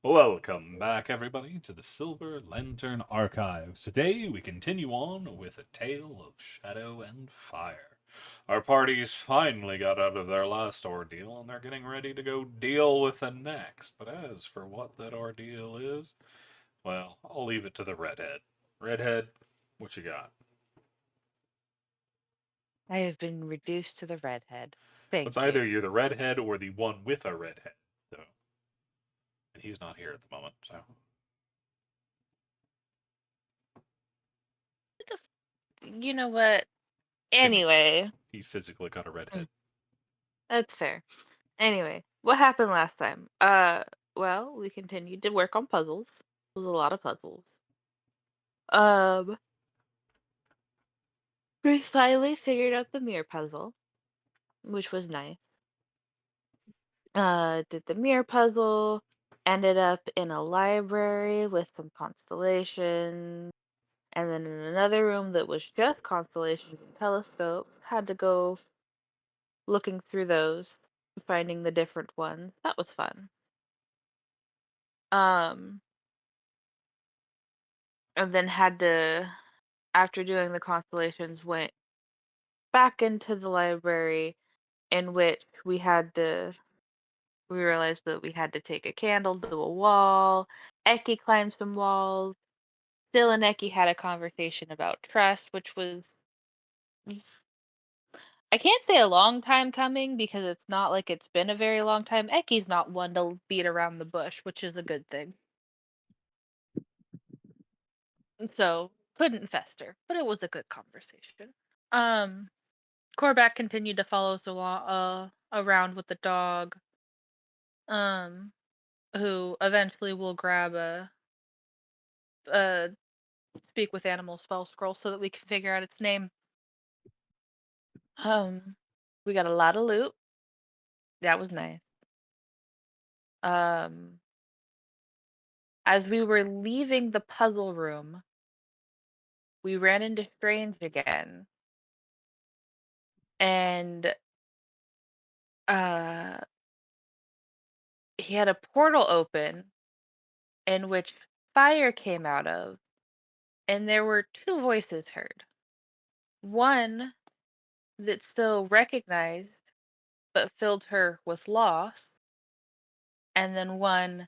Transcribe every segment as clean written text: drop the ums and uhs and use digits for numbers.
Welcome back, everybody, to the Silver Lantern Archives. Today, we continue on with A Tale of Shadow and Fire. Our parties finally got out of their last ordeal, and they're getting ready to go deal with the next. But as for what that ordeal is, well, I'll leave it to the redhead. Redhead, what you got? I have been reduced to the redhead. It's Thank either you. you're the redhead or the one with a redhead. So, and he's not here at the moment, so You know what? Timmy. Anyway, He's physically got a redhead. mm, that's fair. Anyway, what happened last time? Well, we continued to work on puzzles. It was a lot of puzzles. Um, we finally figured out the mirror puzzle, which was nice. Did the mirror puzzle, ended up in a library with some constellations, and then in another room that was just constellations and telescopes, had to go looking through those, finding the different ones. That was fun. Um, and then had to, after doing the constellations, went back into the library in which we realized that we had to take a candle to a wall. Eki climbed some walls. Still and Eki had a conversation about trust, which was, I can't say a long time coming because it's not like it's been a very long time. Eki's not one to beat around the bush, which is a good thing. So couldn't fester, but it was a good conversation. Um, Corback continued to follow around with the dog, um, who eventually will grab a speak with animal spell scroll so that we can figure out its name. Um, we got a lot of loot. That was nice. Um, as we were leaving the puzzle room, we ran into Strange again, and uh, he had a portal open in which fire came out of, and there were two voices heard. One that still recognized but filled her with loss, and then one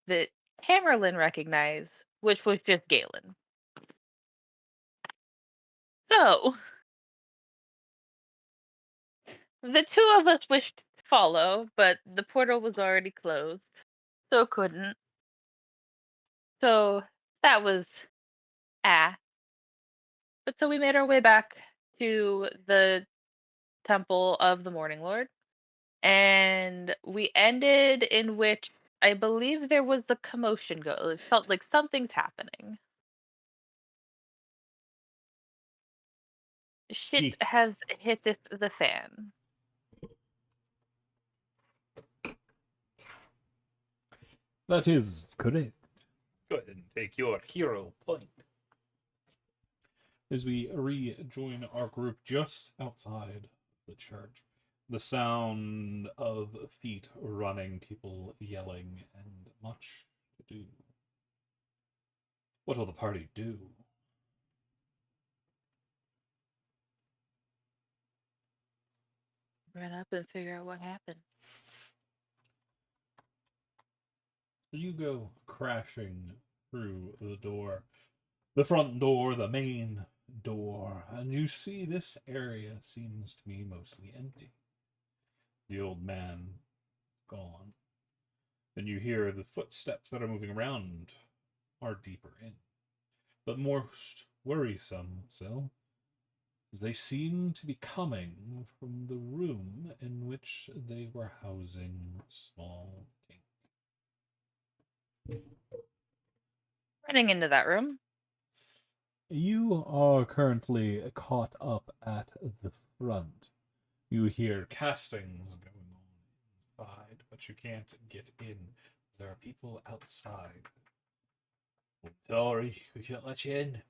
that Tamerlane recognized, which was just Galen. So the two of us wished to follow, but the portal was already closed, so couldn't. So that was ah. But so we made our way back to the Temple of the Morning Lord, and we ended in which I believe there was the commotion go. It felt like something's happening. Shit He. has hit the fan. That is correct. Go ahead and take your hero point. As we rejoin our group just outside the church, the sound of feet running, people yelling, and much to do. What will the party do? Run up and figure out what happened. You go crashing through the front door, the main door, and you see this area seems to be mostly empty. The old man gone. Then you hear the footsteps that are moving around are deeper in. But most worrisome, so, as they seem to be coming from the room in which they were housing small Tink. Running into that room. You are currently caught up at the front. You hear castings going on inside, but you can't get in. There are people outside. Sorry, we can't let you in.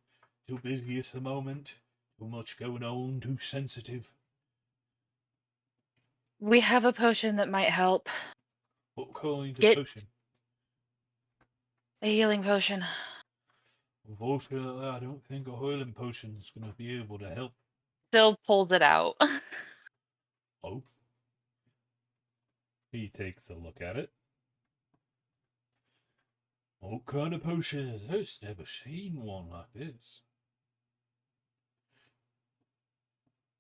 Too busy at the moment. Too much going on, too sensitive. We have a potion that might help. What kind of Get potion? A healing potion. Unfortunately, I don't think a healing potion's going to be able to help. Still pulls it out. Oh. He takes a look at it. What kind of potion is this? Never seen one like this.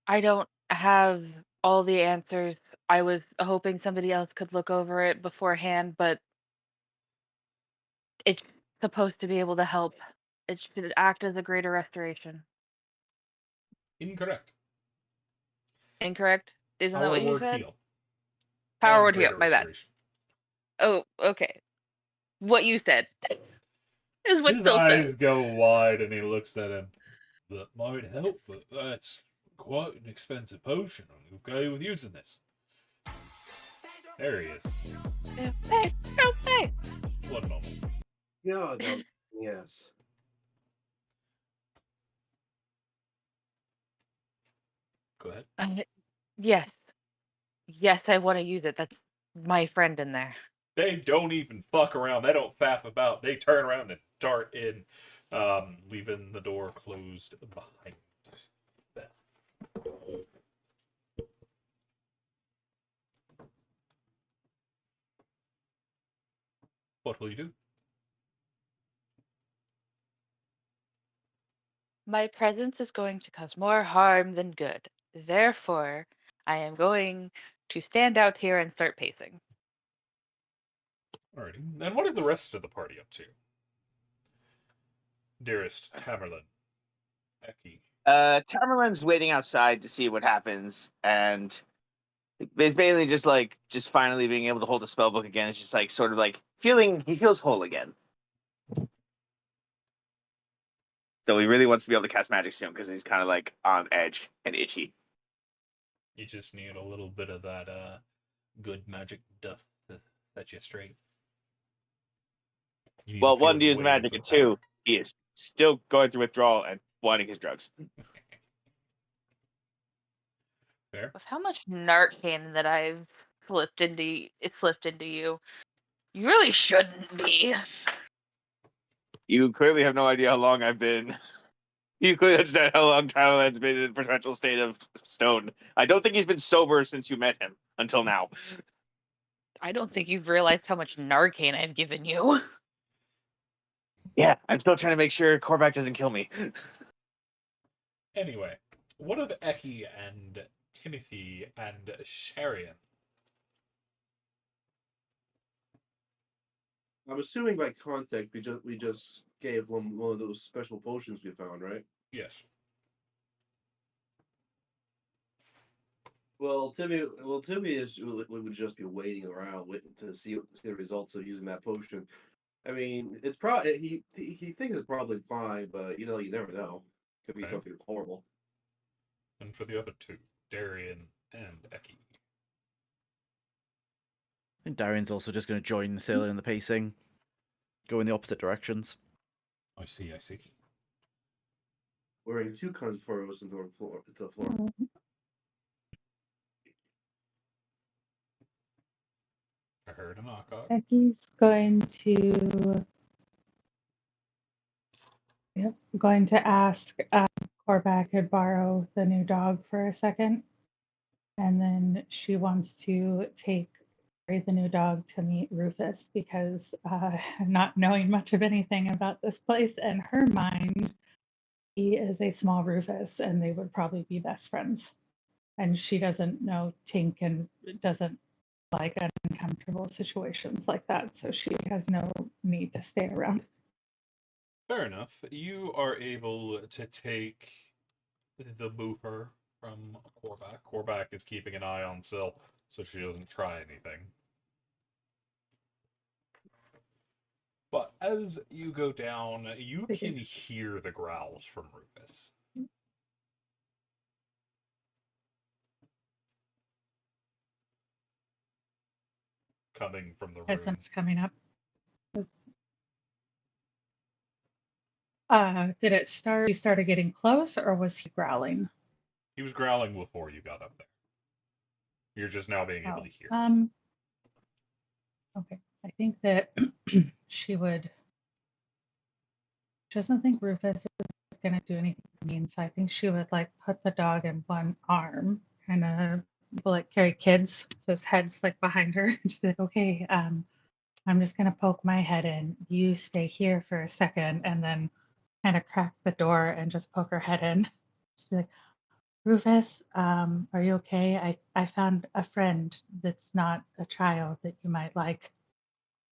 I don't have all the answers. I was hoping somebody else could look over it beforehand, but it's supposed to be able to help. It should act as a greater restoration. Incorrect. Incorrect? Isn't that Power what you word said? heal. Power And word heal. greater My bad. restoration. Oh, okay. What you said is what His Phil eyes said. go wide and he looks at him. That might help, but that's quite an expensive potion. Are you okay with using this? There he is. Hey, hey. One moment. Yeah, no, yes. Go ahead. Yes. Yes, I want to use it. That's my friend in there. They don't even fuck around. They don't faff about. They turn around and dart in, leaving the door closed behind them. What will you do? My presence is going to cause more harm than good. Therefore, I am going to stand out here and start pacing. Alrighty. And what is the rest of the party up to? Dearest Tamerlane. Eki. Tamerlane's waiting outside to see what happens, and it's basically just finally being able to hold a spell book again. It's just like sort of like he feels whole again. Though he really wants to be able to cast magic soon because he's kind of like on edge and itchy. You just need a little bit of that good magic duff to set you straight. You need Well, to feel one, to the use waves magic, of and power. two, he is still going through withdrawal and wanting his drugs. Fair. With how much Narcan that I've slipped into you, you really shouldn't be. You clearly have no idea how long I've been. You clearly understand how long Tamerlane's been in a perpetual state of stone. I don't think he's been sober since you met him until now. I don't think you've realized how much Narcan I've given you. Yeah, I'm still trying to make sure Korvac doesn't kill me. Anyway, what of Eki and Timothy and Sharian? I'm assuming by context we just gave one of those special potions we found, right? Yes. Well, Timmy would just be waiting around to see the results of using that potion. I mean, it's probably he thinks it's probably fine, but you never know. Could be Okay. something horrible. And for the other two, Darian and Eki. And Darian's also just going to join Sailor in the pacing, go in the opposite directions. I see. Wearing two furrows into the floor. I heard a knock out. Becky's going to ask Korvac could borrow the new dog for a second, and then she wants to take the new dog to meet Rufus because not knowing much of anything about this place, in her mind, he is a small Rufus, and they would probably be best friends. And she doesn't know Tink and doesn't like uncomfortable situations like that, so she has no need to stay around. Fair enough. You are able to take the booper from Korvac. Korvac is keeping an eye on Syl, so she doesn't try anything. But as you go down, you can hear the growls from Rufus. Coming from the room. Peasants coming up. Did it start? He started getting close, or was he growling? He was growling before you got up there. You're just now being able to hear. Okay. I think that she would doesn't think Rufus is going to do anything mean, so I think she would like put the dog in one arm, kind of like carry kids, so his head's like behind her. She's like, okay, I'm just going to poke my head in. You stay here for a second, and then kind of crack the door and just poke her head in. She's like, Rufus, are you okay? I found a friend that's not a child that you might like.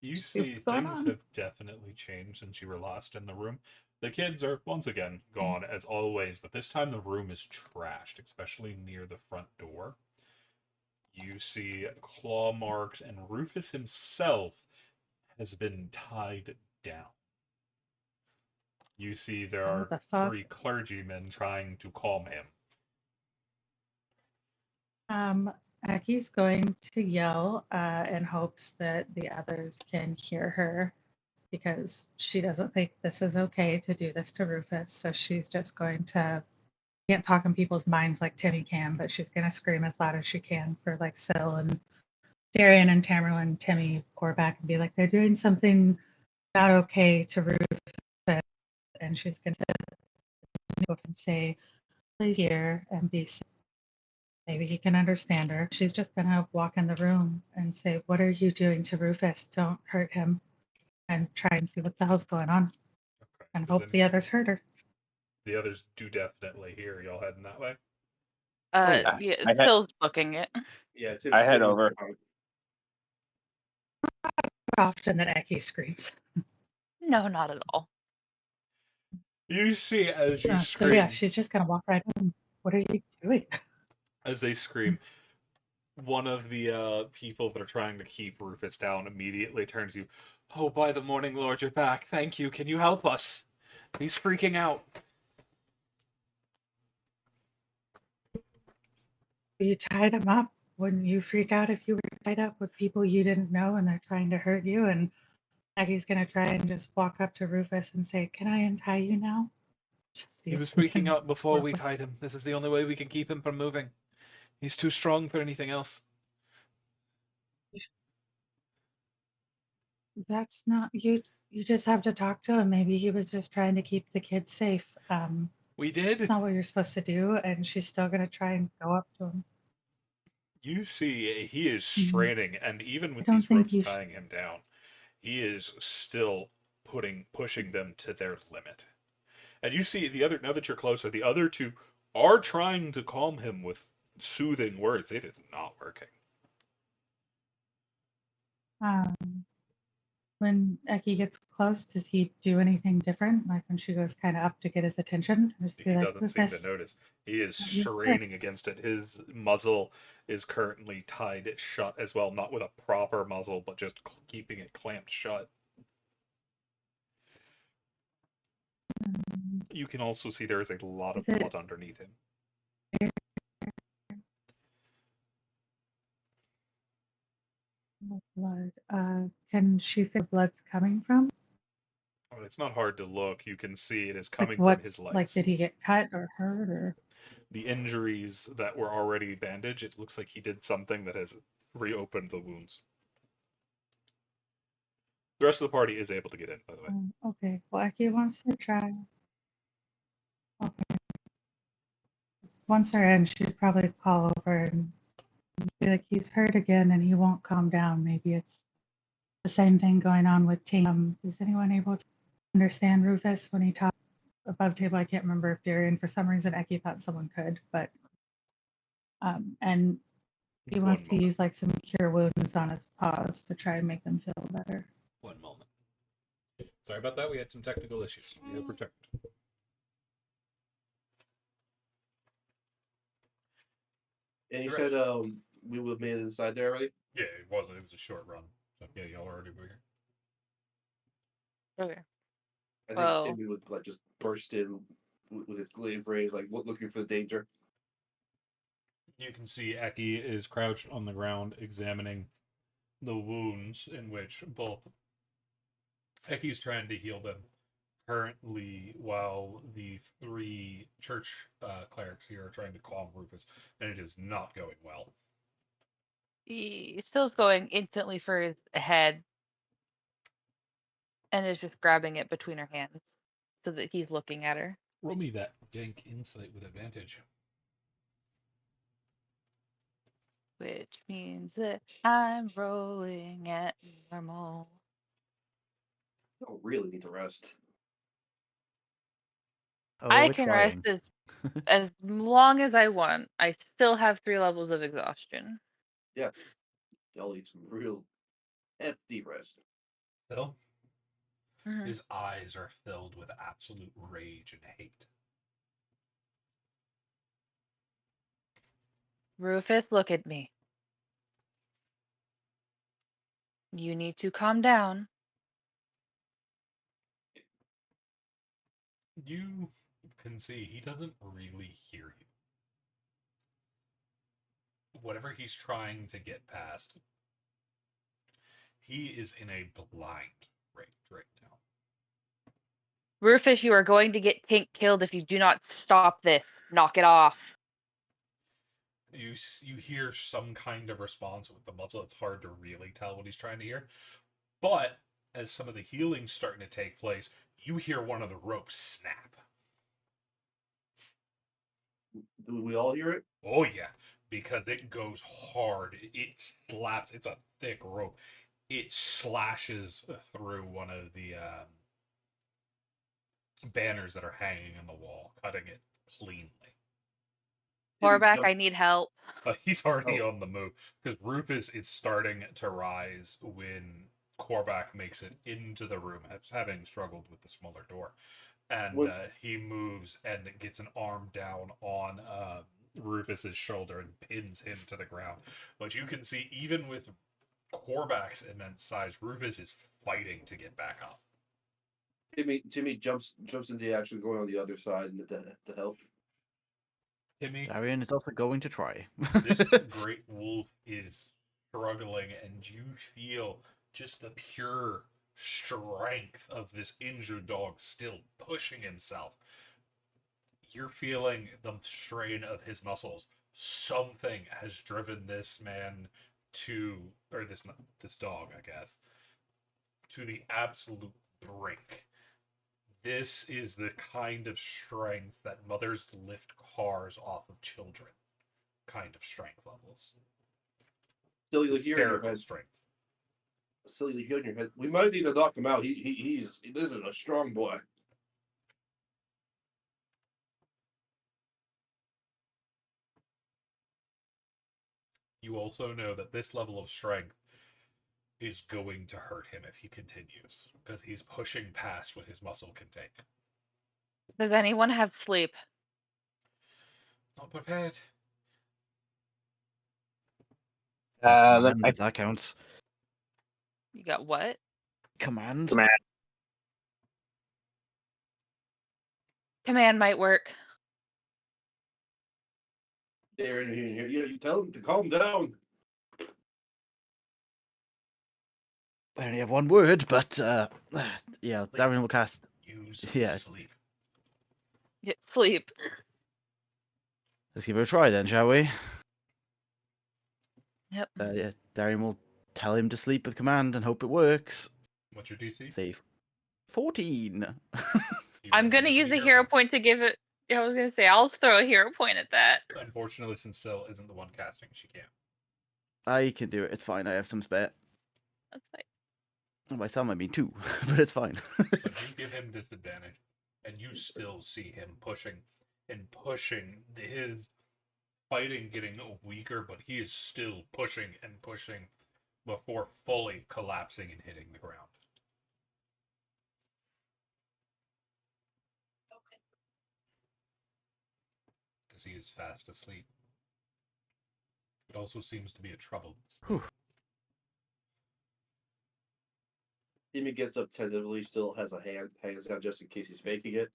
You See see, what's going things on. have definitely changed since you were last in the room. The kids are once again gone as always, but this time the room is trashed, especially near the front door. You see claw marks, and Rufus himself has been tied down. You see there What are the fuck? 3 clergymen trying to calm him. Aki's going to yell in hopes that the others can hear her because she doesn't think this is okay to do this to Rufus. So she's just going to, can't talk in people's minds like Timmy can, but she's going to scream as loud as she can for like Syl and Darian and Tamerlane and Timmy Corback and be like, they're doing something not okay to Rufus. And she's going to go and say, please here and be safe. Maybe he can understand her. She's just going to walk in the room and say, what are you doing to Rufus? Don't hurt him. And try and see what the hell's going on. Okay. And Does hope the others hurt her. the others do definitely hear y'all heading that way. yeah. Yeah, I had- Phil's booking it. Yeah, I head Timmy's over. fine. Often that Eki screams. No, not at all. You see as you So scream, yeah, she's just going to walk right in. What are you doing? as they scream, one of the people that are trying to keep Rufus down immediately turns to you. Oh, by the morning, Lord, you're back. Thank you. Can you help us? He's freaking out. You tied him up. Wouldn't you freak out if you were tied up with people you didn't know and they're trying to hurt you? And Eki's going to try and just walk up to Rufus and say, can I untie you now? He was freaking freaking out before we worthless. tied him. This is the only way we can keep him from moving. He's too strong for anything else. That's not you. You just have to talk to him. Maybe he was just trying to keep the kids safe. We It's did. not what you're supposed to do, and she's still gonna try and go up to him. You see, he is straining, and even with don't these think ropes you tying him down, he is still pushing them to their limit. And you see the other, now that you're closer, the other 2 are trying to calm him with soothing words. It is not working. When Eki gets close, does he do anything different? Like when she goes kind of up to get his attention, just be He like, doesn't seem to Rufus, notice. He is you're good. straining against it. His muzzle is currently tied shut as well, not with a proper muzzle, but just keeping it clamped shut. You can also see there is a lot of Is it- blood underneath him. Blood. Can she feel blood's coming from? It's not hard to look. You can see it is Like coming from what's his like? legs. Did he get cut or hurt or? The injuries that were already bandaged, it looks like he did something that has reopened the wounds. The rest of the party is able to get in, by the way. Okay. Well, Eki wants to try. Okay. Once they're in, she'd probably call over and be like, he's hurt again and he won't calm down. Maybe it's the same thing going on with Tim. Is anyone able to understand Rufus when he talks above table? I can't remember if Darian, for some reason, Eki thought someone could, but and he wants One to moment. use like some cure wounds on his paws to try and make them feel better. One moment. Sorry about that. We had some technical issues. We have returned. And you Resh. said we would have made it inside there, right? Yeah, it wasn't. It was a short run. So yeah, y'all already were here. Okay. I think Well- Timmy would like just burst in with his glaive raised, like looking for the danger. You can see Eki is crouched on the ground, examining the wounds in which both Eki's trying to heal them currently, while the 3 church clerics here are trying to calm Rufus, and it is not going well. He still's going instantly for his head and is just grabbing it between her hands. so that he's looking at her. Roll me that dank insight with advantage. Which means that I'm rolling at normal. I don't really need to rest. Oh, I we're can trying. rest as long as I want. I still have 3 levels of exhaustion. I'll need some real hefty rest. Phil, Mhm. his eyes are filled with absolute rage and hate. Rufus, look at me. You need to calm down. You can see he doesn't really hear you. Whatever he's trying to get past, he is in a blind rage right now. Rufus, you are going to get Tink killed if you do not stop this. Knock it off. You hear some kind of response with the muzzle. It's hard to really tell what he's trying to hear. But as some of the healing's starting to take place, you hear one of the ropes snap. Do we all hear it? Oh yeah, because it goes hard. It slaps. It's a thick rope. It slashes through one of the banners that are hanging on the wall, cutting it cleanly. Horback, I need help. He's already Oh. on the move because Rufus is starting to rise when Korvac makes it into the room, having struggled with the smaller door, and he moves and gets an arm down on Rufus's shoulder and pins him to the ground. But you can see, even with Korvac's immense size, Rufus is fighting to get back up. Timmy jumps into the action, going on the other side to help. Timmy, Darian is also going to try. this great wolf is struggling, and you feel just the pure strength of this injured dog still pushing himself. You're feeling the strain of his muscles. Something has driven this man to, or this dog, I guess, to the absolute brink. This is the kind of strength that mothers lift cars off of children. Kind of strength levels. Still, you hear in your Hysterical head. strength. Still, you hear in your head. We might need to knock him out. This is a strong boy. You also know that this level of strength is going to hurt him if he continues, because he's pushing past what his muscle can take. Does anyone have sleep? Not prepared. Command, if that counts. You got what? Command. Command might work. Darren, you tell him to calm down. I only have one word, but yeah, Darian will cast. Use Yeah. sleep. Get sleep. Let's give it a try then, shall we? Yep. Yeah, Darian will tell him to sleep with command and hope it works. What's your DC? Save 14. I'm gonna use a hero point to give it. I was gonna say I'll throw a hero point at that. Unfortunately, since Syl isn't the one casting, she can't. I can do it. It's fine. I have some spare. That's fine. By some, I mean 2, but it's fine. But you give him disadvantage, and you still see him pushing and pushing. His fighting getting weaker, but he is still pushing and pushing before fully collapsing and hitting the ground. Because he is fast asleep. It also seems to be a troubled sleep. Timmy gets up tentatively, still has a hands out just in case he's faking it.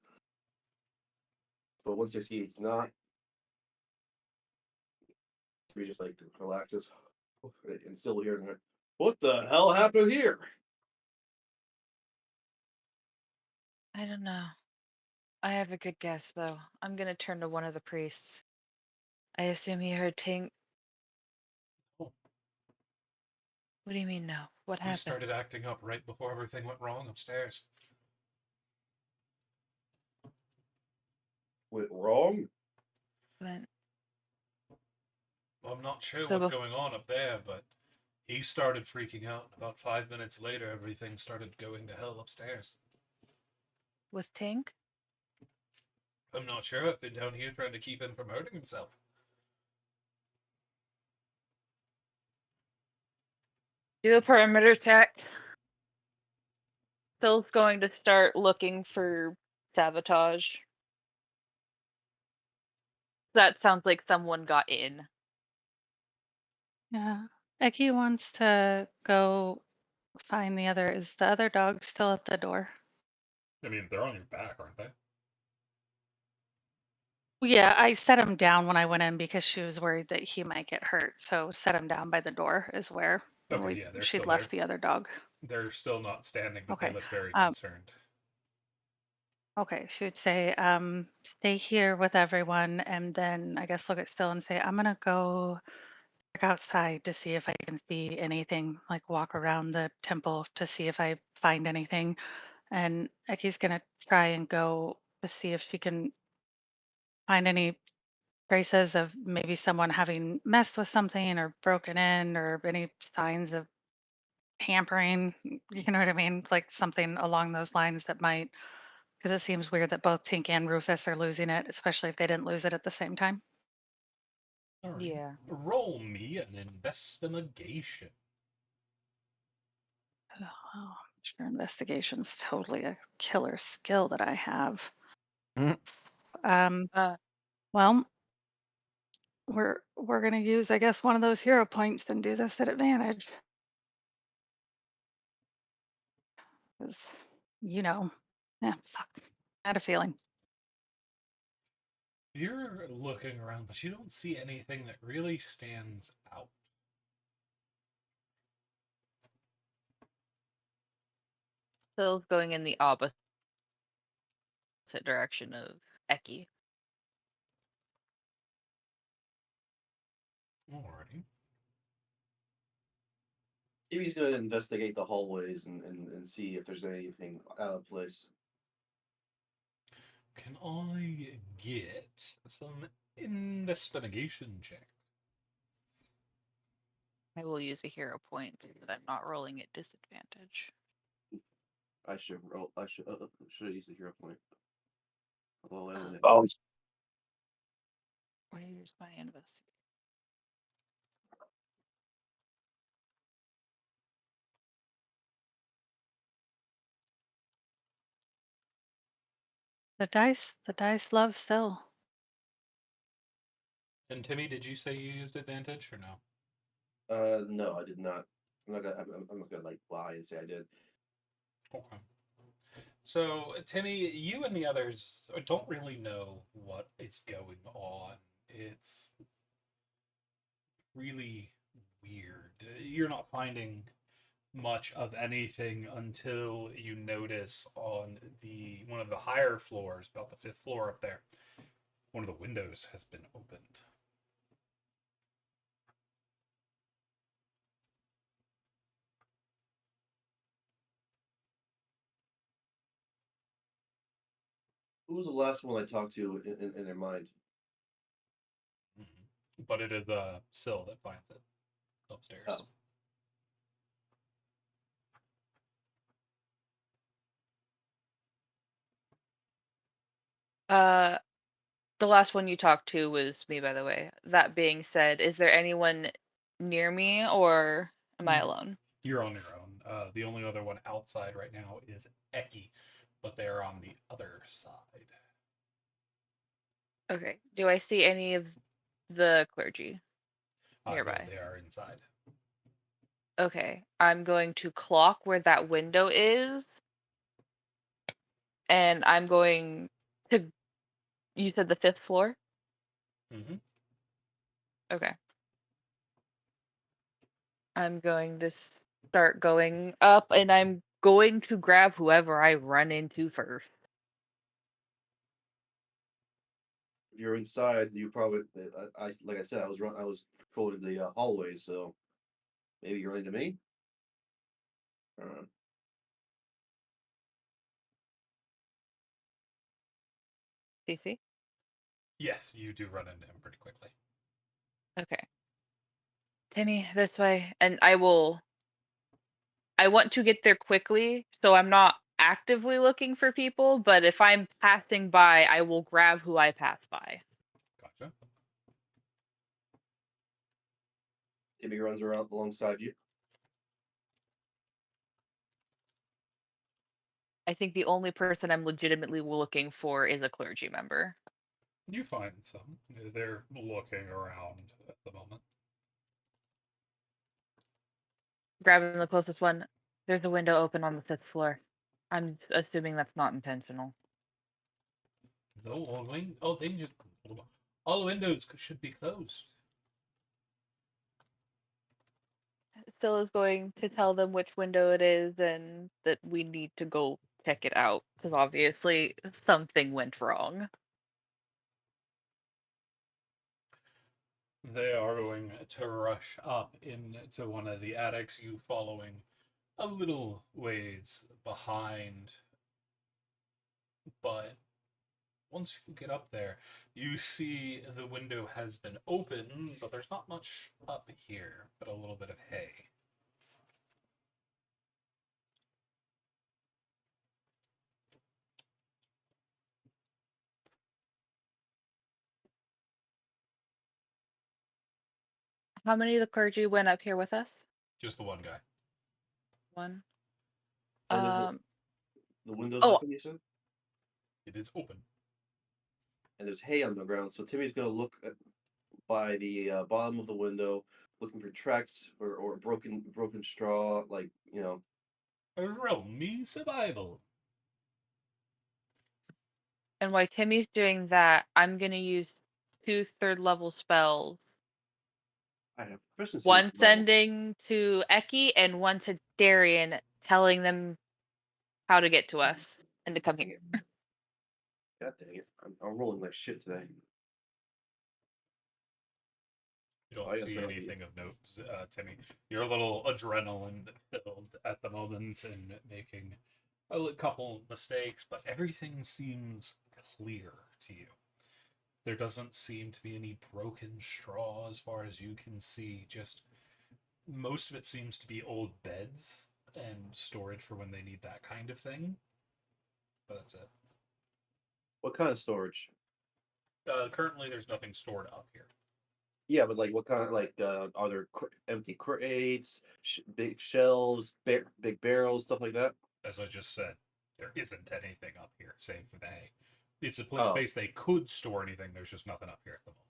But once they see he's not, he just like relaxes and still hearing it. What the hell happened here? I don't know. I have a good guess though. I'm gonna turn to one of the priests. I assume he heard Tink. Oh. What do you mean no? What He happened? started acting up right before everything went wrong upstairs. went wrong? But I'm not sure So what's bef- going on up there, but he started freaking out. About 5 minutes later, everything started going to hell upstairs. with Tink, I'm not sure. I've been down here trying to keep him from hurting himself. do a perimeter check. Phil's going to start looking for sabotage. That sounds like someone got in. Yeah. Eki wants to go find the other. Is the other dog still at the door? I mean, they're on your back, aren't they? Yeah, I set him down when I went in because she was worried that he might get hurt. So set him down by the door is where Okay, yeah, they're she'd still there. left the other dog. They're still not standing, but they Okay. look very Um, concerned. okay, she would say, stay here with everyone, and then I guess look at Phil and say, I'm gonna go check outside to see if I can see anything, like walk around the temple to see if I find anything. And Eki's gonna try and go to see if she can find any traces of maybe someone having messed with something or broken in or any signs of tampering. You know what I mean? Like something along those lines that might, because it seems weird that both Tink and Rufus are losing it, especially if they didn't lose it at the same time. All right. Yeah. Roll me an investigation. Oh, sure, investigation's totally a killer skill that I have. Mhm. Um, Uh, well, we're gonna use, I guess, one of those hero points and do this at advantage. 'Cause, yeah, fuck. I had a feeling. You're looking around, but you don't see anything that really stands out. Phil's going in the opposite direction of Eki. Alrighty. Maybe he's gonna investigate the hallways and see if there's anything out of place. Can I get some investigation check? I will use a hero point so that I'm not rolling at disadvantage. I should roll. I should use the hero point. Although I only have Oh, Where's my investigation? The dice love Phil. And Timmy, did you say you used advantage or no? No, I did not. I'm not gonna like lie and say I did. Okay. So, Timmy, you and the others don't really know what is going on. It's really weird. You're not finding much of anything until you notice on the one of the higher floors, about the fifth floor up there, one of the windows has been opened. Who was the last one I talked to in their mind? But it is Syl that finds it upstairs. Oh. The last one you talked to was me, by the way. That being said, is there anyone near me or am I alone? You're on your own. The only other one outside right now is Eki, but they're on the other side. Okay. Do I see any of the clergy No, nearby? they are inside. Okay. I'm going to clock where that window is, and I'm going to. You said the fifth floor? Mm-hmm. Okay. I'm going to start going up, and I'm going to grab whoever I run into first. If you're inside, you probably. I like I said, I was patrolling the hallways, so maybe you're into me. Uh, CC? Yes, you do run into him pretty quickly. Okay. Timmy, this way. And I want to get there quickly, so I'm not actively looking for people, but if I'm passing by, I will grab who I pass by. Gotcha. Timmy runs around alongside you. I think the only person I'm legitimately looking for is a clergy member. You find some. They're looking around at the moment. Grabbing the closest one. There's a window open on the 5th floor. I'm assuming that's not intentional. No, all the windows should be closed. Still is going to tell them which window it is and that we need to go check it out because obviously something went wrong. They are going to rush up into one of the attics, you following a little ways behind. But once you get up there, you see the window has been open, but there's not much up here, but a little bit of hay. How many of the clergy went up here with us? Just the one guy. One. And the window's Oh, open, you said? It is open. And there's hay on the ground, so Timmy's gonna look by the bottom of the window, looking for tracks or broken straw, like, you know. Roll me survival. and while Timmy's doing that, I'm going to use 2 3rd-level spells. I have proficiency in One survival. sending to Eki and one to Darian, telling them how to get to us and to come here. God dang it. I'm rolling like shit today. You don't I guess see that'll be- anything of note, Timmy. You're a little adrenaline filled at the moment and making a couple mistakes, but everything seems clear to you. There doesn't seem to be any broken straw as far as you can see. Just most of it seems to be old beds and storage for when they need that kind of thing. But that's it. What kind of storage? Currently, there's nothing stored up here. Yeah, but like what kind of like are there empty crates, big shelves, big barrels, stuff like that? As I just said, there isn't anything up here, save for the hay. It's a Oh. space they could store anything. There's just nothing up here at the moment.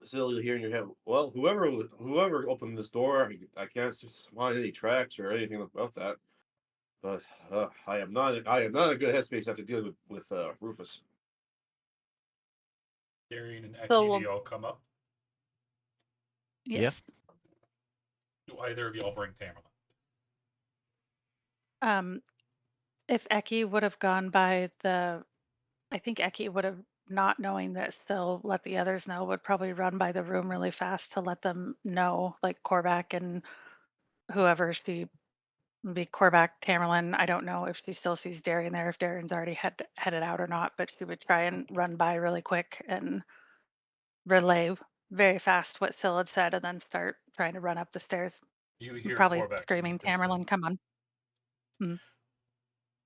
Silly to hear in your head. Well, whoever opened this door, I can't find any tracks or anything about that. But I am not in a good headspace after dealing with Rufus. Darian and Eki, So do y'all come up? Yes. Do either of y'all bring Tamara? If Eki would have gone by I think Eki would have, not knowing that still let the others know, would probably run by the room really fast to let them know, like Corback and whoever she be Corback, Tamerlane. I don't know if she still sees Darian there, if Darian's already headed out or not, but she would try and run by really quick and relay very fast what Syl had said and then start trying to run up the stairs. You hear Probably Corback screaming, Tamerlane, come on.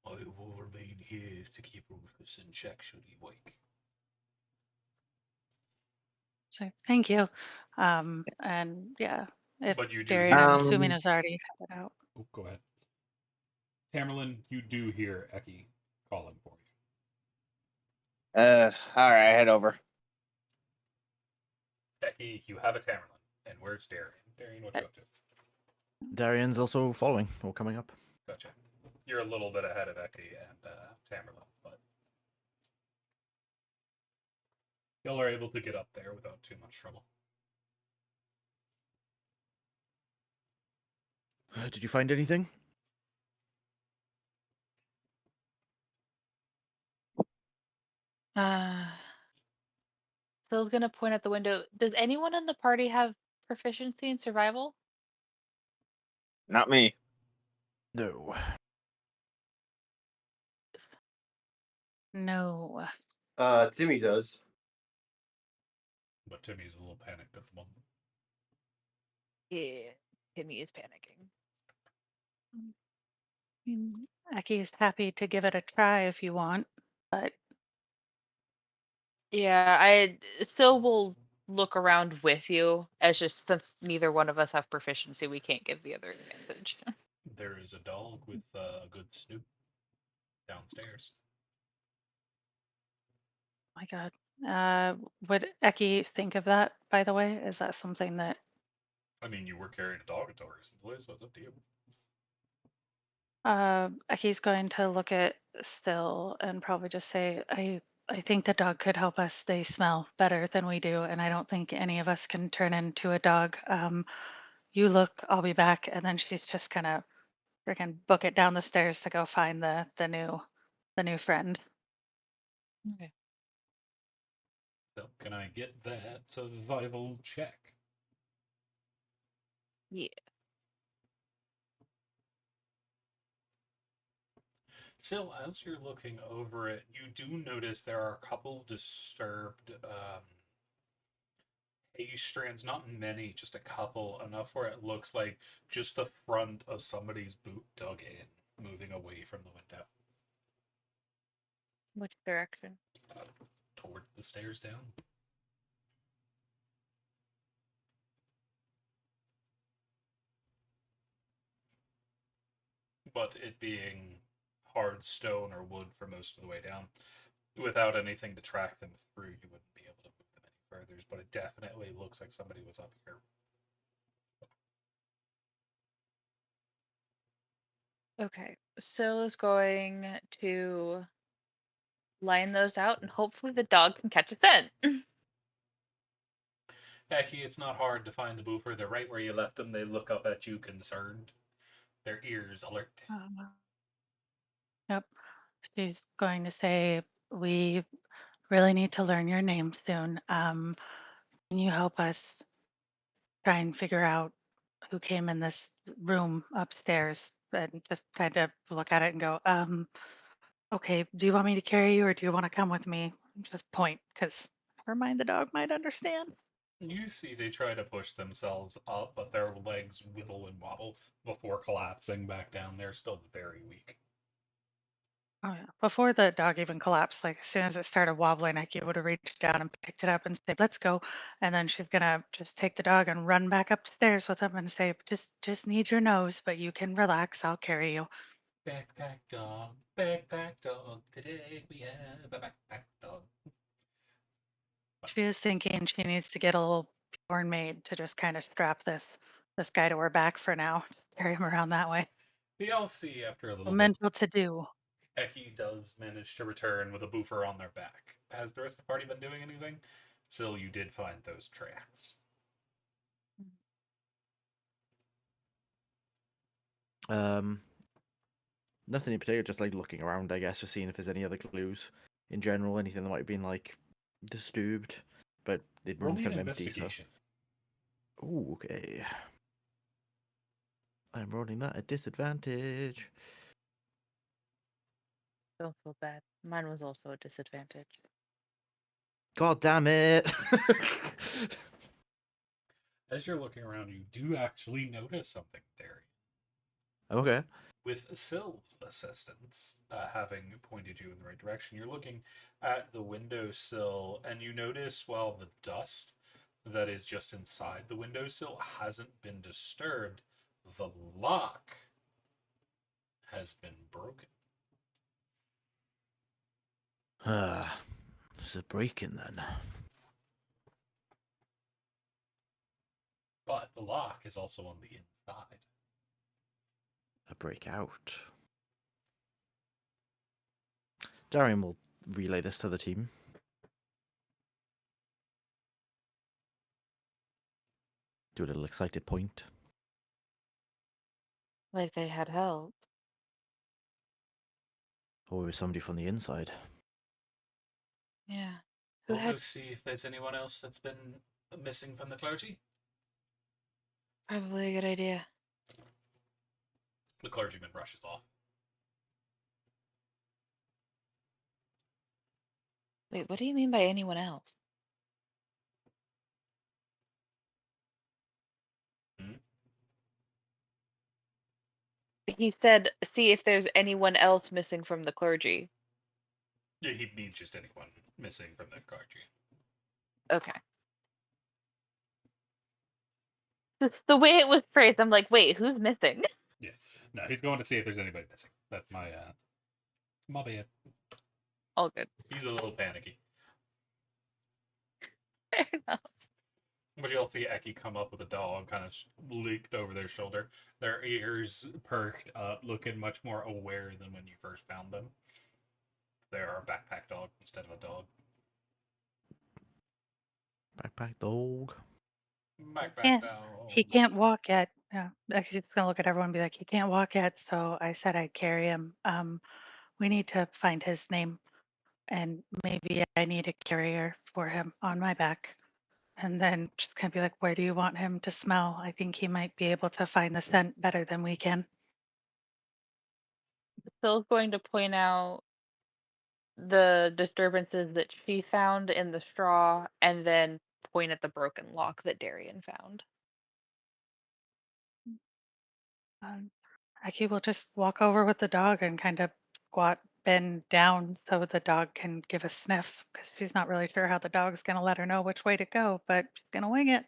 I will remain here to keep Rufus in check should he wake. So thank you. And yeah, if But you do Darian, hear. I'm assuming, is already headed out. Oh, go ahead. Tamerlane, you do hear Eki calling for you. All right, I head over. Eki, you have a Tamerlane. And where's Darian? Darian, what you up to? Darian's also following or coming up. Gotcha. You're a little bit ahead of Eki and Tamerlane, but y'all are able to get up there without too much trouble. Did you find anything? Syl's gonna point at the window. Does anyone in the party have proficiency in survival? Not me. No. No. Timmy does. But Timmy's a little panicked at the moment. Yeah, Timmy is panicking. Aki is happy to give it a try if you want, but Yeah, I still will look around with you, as just since neither one of us have proficiency, we can't give the other advantage. There is a dog with a good snoop downstairs. my God. Would Eki think of that, by the way? Is that something that I mean, you were carrying a dog until recently, so it's up to you. Eki's going to look at Still and probably just say, I think the dog could help us. They smell better than we do, and I don't think any of us can turn into a dog. You look, I'll be back. And then she's just gonna freaking book it down the stairs to go find the new friend. Okay. So, can I get that survival check? Yeah. Still, as you're looking over it, you do notice there are a couple disturbed hay strands. Not many, just a couple. Enough where it looks like just the front of somebody's boot dug in, moving away from the window. Which direction? Towards the stairs down. But it being hard stone or wood for most of the way down, without anything to track them through, you wouldn't be able to move them any further. But it definitely looks like somebody was up here. Okay. Syl is going to line those out, and hopefully the dog can catch a scent. Hecky, it's not hard to find the boofer. They're right where you left them. They look up at you concerned. Their ears alert. Yep. She's going to say, we really need to learn your name soon. Can you help us try and figure out who came in this room upstairs? And just kind of look at it and go, okay, do you want me to carry you or do you want to come with me? Just point, because never mind, the dog might understand. You see they try to push themselves up, but their legs wibble and wobble before collapsing back down. They're still very weak. Oh yeah. Before the dog even collapsed, like as soon as it started wobbling, Ike would have reached down and picked it up and said, "Let's go." And then she's gonna just take the dog and run back upstairs with him and say, "Just need your nose, but you can relax. I'll carry you." Backpack dog, today we have a backpack dog. She is thinking she needs to get a little porn maid to just kind of strap this guy to her back for now. Carry him around that way. We all see after a A little bit, mental to do. Eki does manage to return with a boofer on their back. Has the rest of the party been doing anything? Still, you did find those tracks. Nothing in particular, just like looking around, I guess, just seeing if there's any other clues in general, anything that might have been like disturbed, but the Roll room's me an kind of empty. So, investigation. ooh, okay. I'm rolling that at disadvantage. Don't feel bad. Mine was also a disadvantage. God damn it! As you're looking around, you do actually notice something, Derry. Okay. With Syl's assistance having pointed you in the right direction, you're looking at the windowsill and you notice while the dust that is just inside the windowsill hasn't been disturbed, the lock has been broken. This is breaking then. But the lock is also on the inside. A breakout. Darian will relay this to the team. Do a little excited point. Like they had help. Or it was somebody from the inside. Yeah. Who We'll had go see if there's anyone else that's been missing from the clergy. probably a good idea. The clergyman rushes off. Wait, what do you mean by anyone else? Hmm? He said, see if there's anyone else missing from the clergy. Yeah, he means just anyone missing from the clergy. Okay. The way it was phrased, I'm like, wait, who's missing? Yeah. No, he's going to see if there's anybody missing. That's my bad. All good. He's a little panicky. Fair enough. But you'll see Eki come up with a dog kind of leaked over their shoulder, their ears perked up, looking much more aware than when you first found them. They're a backpack dog instead of a dog. Backpack dog. Backpack Can't, dog. he can't walk yet. Yeah, he's gonna look at everyone and be like, he can't walk yet. So I said I'd carry him. We need to find his name, and maybe I need a carrier for him on my back. And then just kind of be like, where do you want him to smell? I think he might be able to find the scent better than we can. Phil's going to point out the disturbances that she found in the straw and then point at the broken lock that Darian found. Aki will just walk over with the dog and kind of squat, bend down so the dog can give a sniff because she's not really sure how the dog's going to let her know which way to go, but she's going to wing it.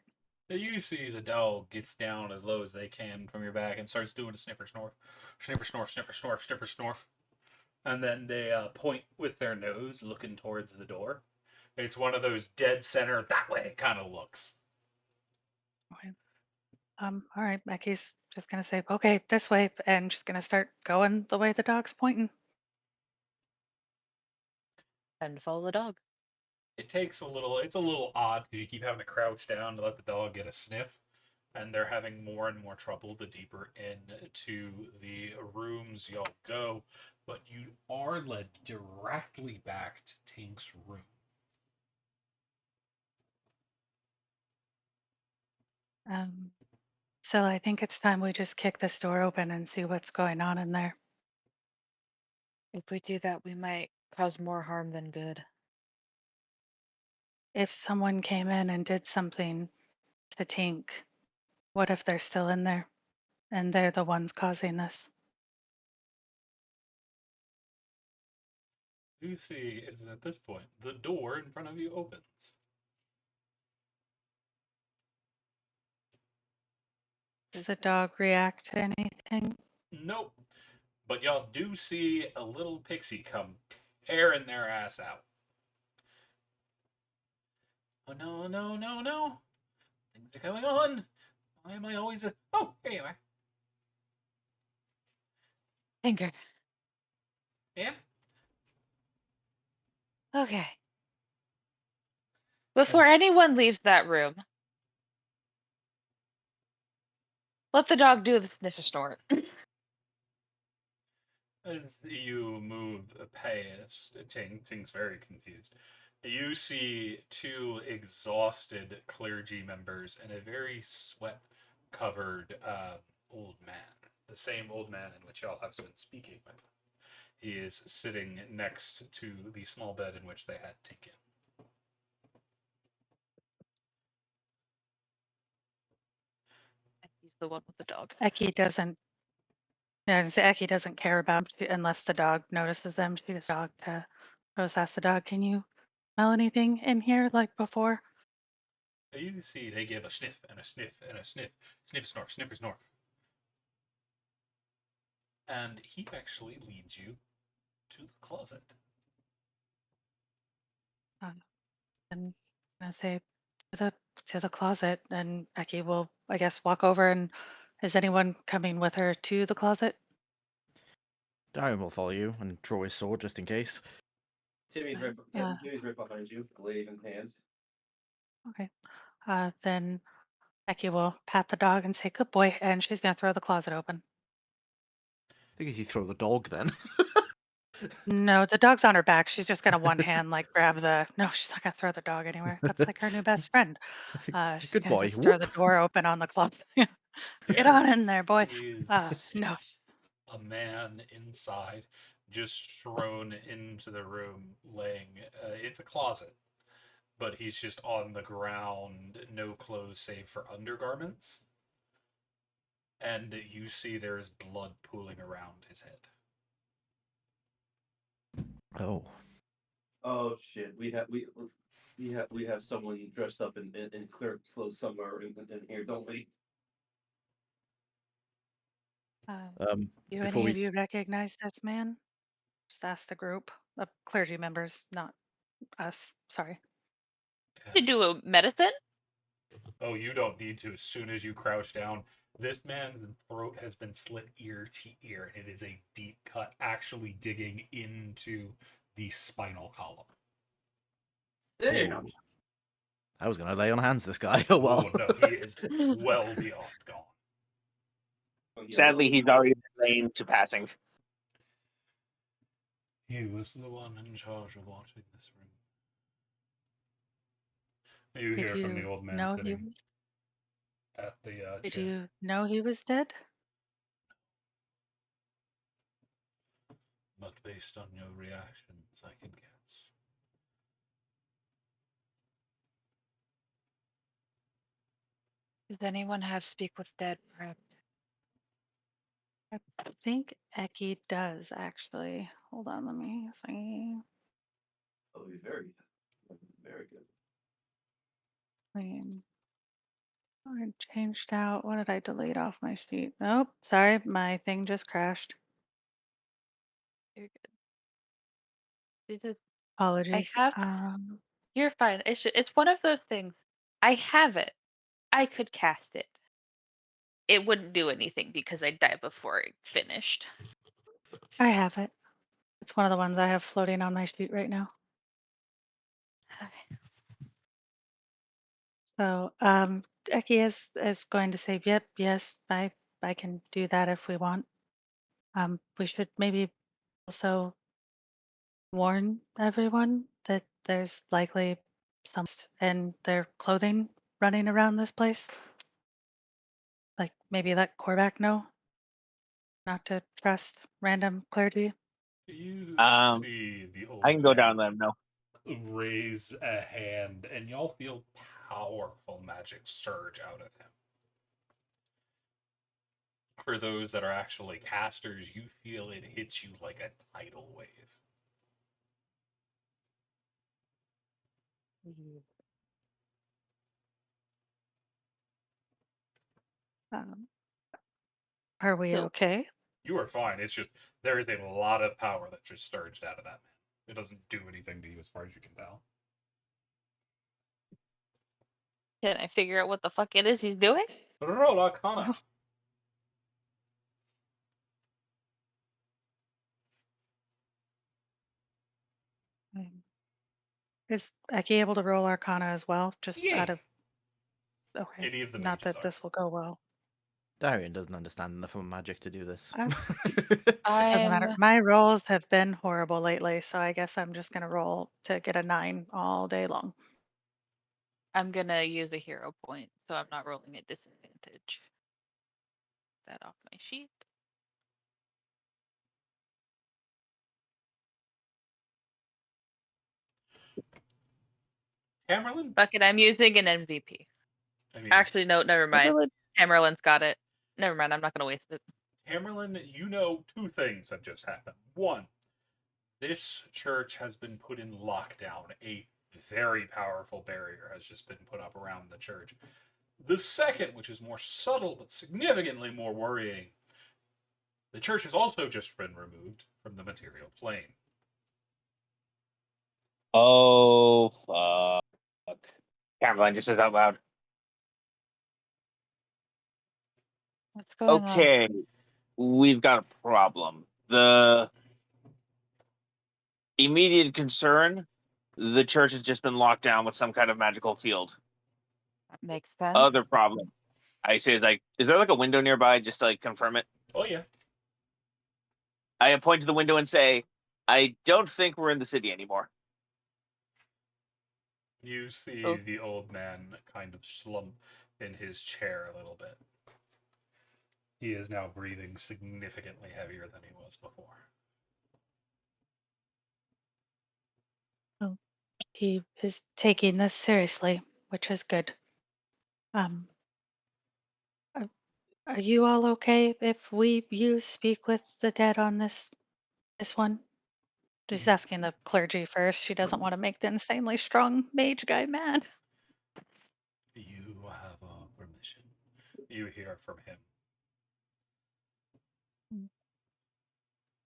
You see the dog gets down as low as they can from your back and starts doing a sniffer snorf. Sniffer snorf, sniffer snorf, sniffer snorf. And then they point with their nose looking towards the door. It's one of those dead center that way kind of looks. Okay. All right, Becky's just gonna say, okay, this way, and she's gonna start going the way the dog's pointing. And follow the dog. It's a little odd because you keep having to crouch down to let the dog get a sniff. And they're having more and more trouble the deeper into the rooms y'all go. But you are led directly back to Tink's room. So I think it's time we just kick this door open and see what's going on in there. If we do that, we might cause more harm than good. If someone came in and did something to Tink, what if they're still in there and they're the ones causing this? You see, is at this point, the door in front of you opens. Does the dog react to anything? Nope. But y'all do see a little pixie come tearing their ass out. Oh no, no, no, no. Things are going on. Why am I always a... Oh, here you are. Tinker. Yeah? Okay. Before As, anyone leaves that room, let the dog do the sniffer snort. as you move past Ting's very confused. You see two exhausted clergy members and a very sweat-covered old man. The same old man in which y'all have been speaking with. He is sitting next to the small bed in which they had Tink in. He's the one with the dog. Eki doesn't. Yeah, Eki doesn't care about unless the dog notices them. She just asks the dog, "Can you smell anything in here like before?" You see they give a sniff and a sniff and a sniff. Sniff, snorf, sniffer, snorf. And he actually leads you to the closet. And I say to the closet, and Eki will, I guess, walk over. And is anyone coming with her to the closet? Darian will follow you and draw his sword just in case. Timmy's right behind you, glaive in hand. Okay. Then Eki will pat the dog and say, "Good boy," and she's gonna throw the closet open. I think if you throw the dog then. No, the dog's on her back. She's just gonna one hand like grab the. No, she's not gonna throw the dog anywhere. That's like her new best friend. She's Good gonna boy. just throw the Whoop. door open on the closet. Get on in there, boy. Is No. a man inside. just thrown into the room, laying. It's a closet, but he's just on the ground, no clothes save for undergarments. And you see there's blood pooling around his head. Oh. Oh shit! We have someone dressed up in clear clothes somewhere in here, don't we? Do Before any of we you recognize this man? Just ask the group of clergy members, not us. Sorry. To do a medicine? Oh, you don't need to. As soon as you crouch down, this man's throat has been slit ear to ear. It is a deep cut, actually digging into the spinal column. Damn. Ooh. I was gonna lay on hands this guy. Oh well. Oh no, he is well beyond gone. Sadly, he's already been lain to passing. He was the one in charge of watching this room. You Did hear from the you old man know he sitting was? at the Did chair. you know he was dead? But based on your reactions, I can guess. Does anyone have speak with dead prepped? I think Eki does actually. Hold on, let me see. Oh, he's very good. I changed out. What did I delete off my sheet? Oh, sorry, my thing just crashed. You're good. This is, I Apologies. have. You're fine. It's one of those things. I have it. I could cast it. It wouldn't do anything because I'd die before it finished. I have it. It's one of the ones I have floating on my sheet right now. Okay. So, Eki is going to say, "Yep, yes, I can do that if we want." We should maybe also warn everyone that there's likely some in their clothing running around this place. Like maybe let Korvac know not to trust random clergy. You Um, see the I old can go down man and let him know. raise a hand, and y'all feel powerful magic surge out of him. For those that are actually casters, you feel it hits you like a tidal wave. Um, are we So okay? You are fine. It's just there is a lot of power that just surged out of that man. It doesn't do anything to you as far as you can tell. can I figure out what the fuck it is he's doing? Roll Arcana. Is Eki able to roll Arcana as well? Just Yeah. out of okay. Any of the Not mages that are. this will go well. Darian doesn't understand enough of magic to do this. Uh, It doesn't matter. My rolls have been horrible lately, so I guess I'm just gonna roll to get a 9 all day long. I'm gonna use a hero point, so I'm not rolling at disadvantage. That off my sheet. Tamerlane? Fuck it, I'm using an MVP. I mean, Actually, no, never mind. Really? Tamerlane's got it. Never mind, I'm not gonna waste it. Tamerlane, you know two things have just happened. One, this church has been put in lockdown. A very powerful barrier has just been put up around the church. The second, which is more subtle but significantly more worrying, the church has also just been removed from the material plane. Oh, fuck. Caroline just says out loud. What's going on? Okay, we've got a problem. The immediate concern, the church has just been locked down with some kind of magical field. That makes sense. Other problem, I say is like, is there like a window nearby just to like confirm it? Oh, yeah. I point to the window and say, I don't think we're in the city anymore. You see Oh. the old man kind of slump in his chair a little bit. He is now breathing significantly heavier than he was before. he is taking this seriously, which is good. Um, are, are you all okay if you speak with the dead on this one? She's asking the clergy first. She doesn't want to make the insanely strong mage guy mad. You have permission. You hear from him.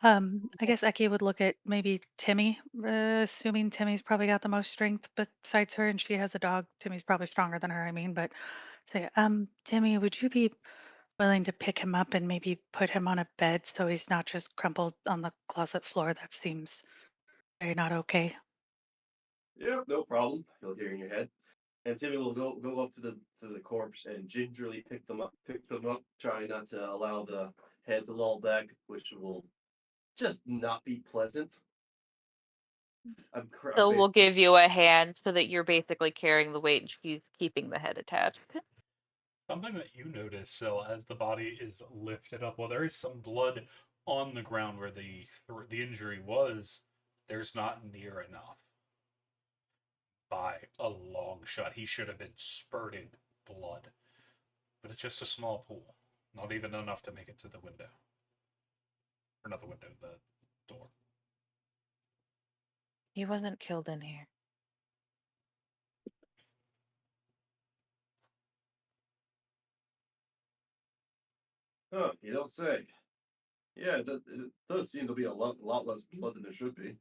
I guess Eki would look at maybe Timmy, assuming Timmy's probably got the most strength besides her, and she has a dog. Timmy's probably stronger than her, I mean, but say, Timmy, would you be willing to pick him up and maybe put him on a bed so he's not just crumpled on the closet floor? That seems very not okay. Yep, no problem. You'll hear in your head. And Timmy will go up to the corpse and gingerly pick them up, trying not to allow the head to loll back, which will just not be pleasant. I'm So we'll basically give you a hand so that you're basically carrying the weight and she's keeping the head attached. Something that you notice, Sil, as the body is lifted up, well, there is some blood on the ground where the injury was. There's not near enough by a long shot. He should have been spurting blood, but it's just a small pool, not even enough to make it to the window, or not the window, the door. He wasn't killed in here. huh, you don't say. Yeah, it does seem to be a lot less blood than there should be.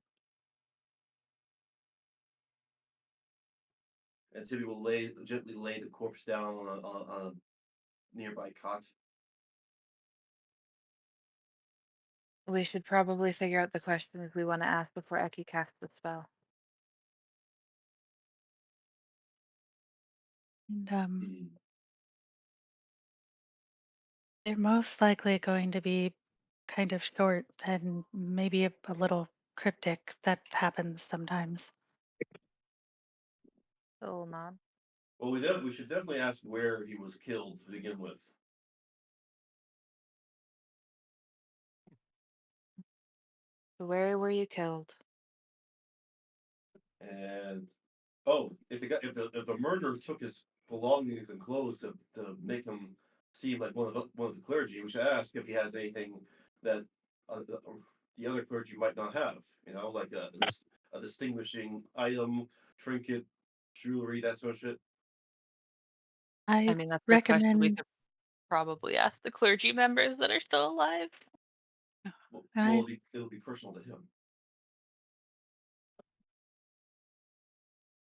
And Timmy will gently lay the corpse down on a nearby cot. We should probably figure out the questions we want to ask before Eki casts the spell. And Hmm. they're most likely going to be kind of short and maybe a little cryptic. That happens sometimes. So nod. Well, we should definitely ask where he was killed to begin with. So where were you killed? And oh, if the murderer took his belongings and clothes to make him seem like one of the clergy, we should ask if he has anything that the other clergy might not have. You know, like a distinguishing item, trinket, jewelry, that sort of shit. I I mean, that's a question we recommend, could probably ask the clergy members that are still alive. and Well, it'll be personal to him.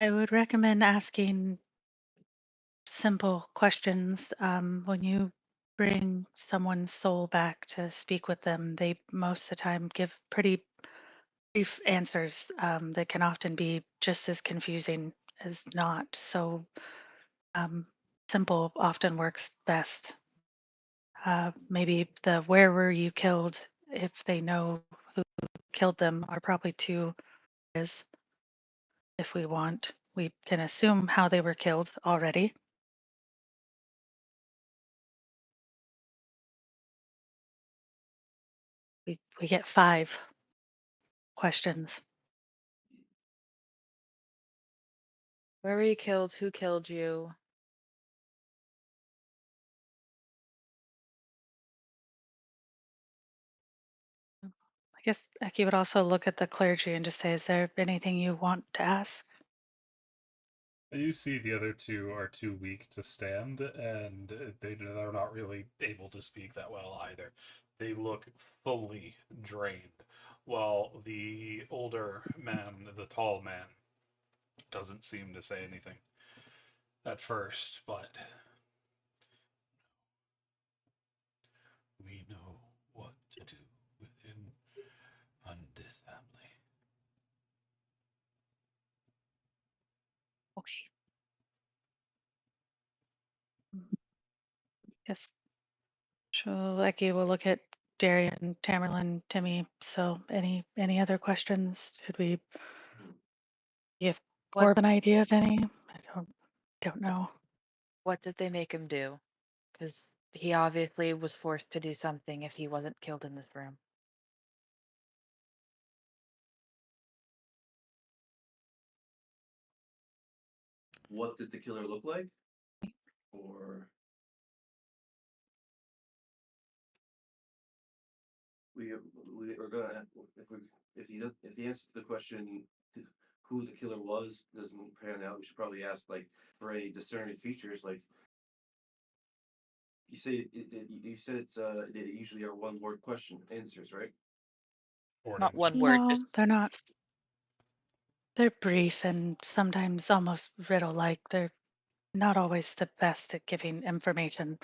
I would recommend asking simple questions. When you bring someone's soul back to speak with them, they most of the time give pretty brief answers that can often be just as confusing as not. So simple often works best. Maybe the where were you killed, if they know who killed them, are probably two is if we want. We can assume how they were killed already. We get 5 questions. Where were you killed? Who killed you? I guess Eki would also look at the clergy and just say, is there anything you want to ask? You see the other two are too weak to stand, and they're not really able to speak that well either. They look fully drained, while the older man, the tall man, doesn't seem to say anything at first, but we know what to do within this family. Okay. Yes. So Eki will look at Darian, Tamerlane, Timmy. So any other questions? Should we give What Corb an idea of any? I don't know. what did they make him do? Because he obviously was forced to do something if he wasn't killed in this room. what did the killer look like? Or we are gonna if the answer to the question who the killer was doesn't pan out, we should probably ask like for any discerning features. Like you say, you said they usually are one word question answers, right? Or an Not answer. one word, just No, they're not. They're brief and sometimes almost riddle-like. They're not always the best at giving information.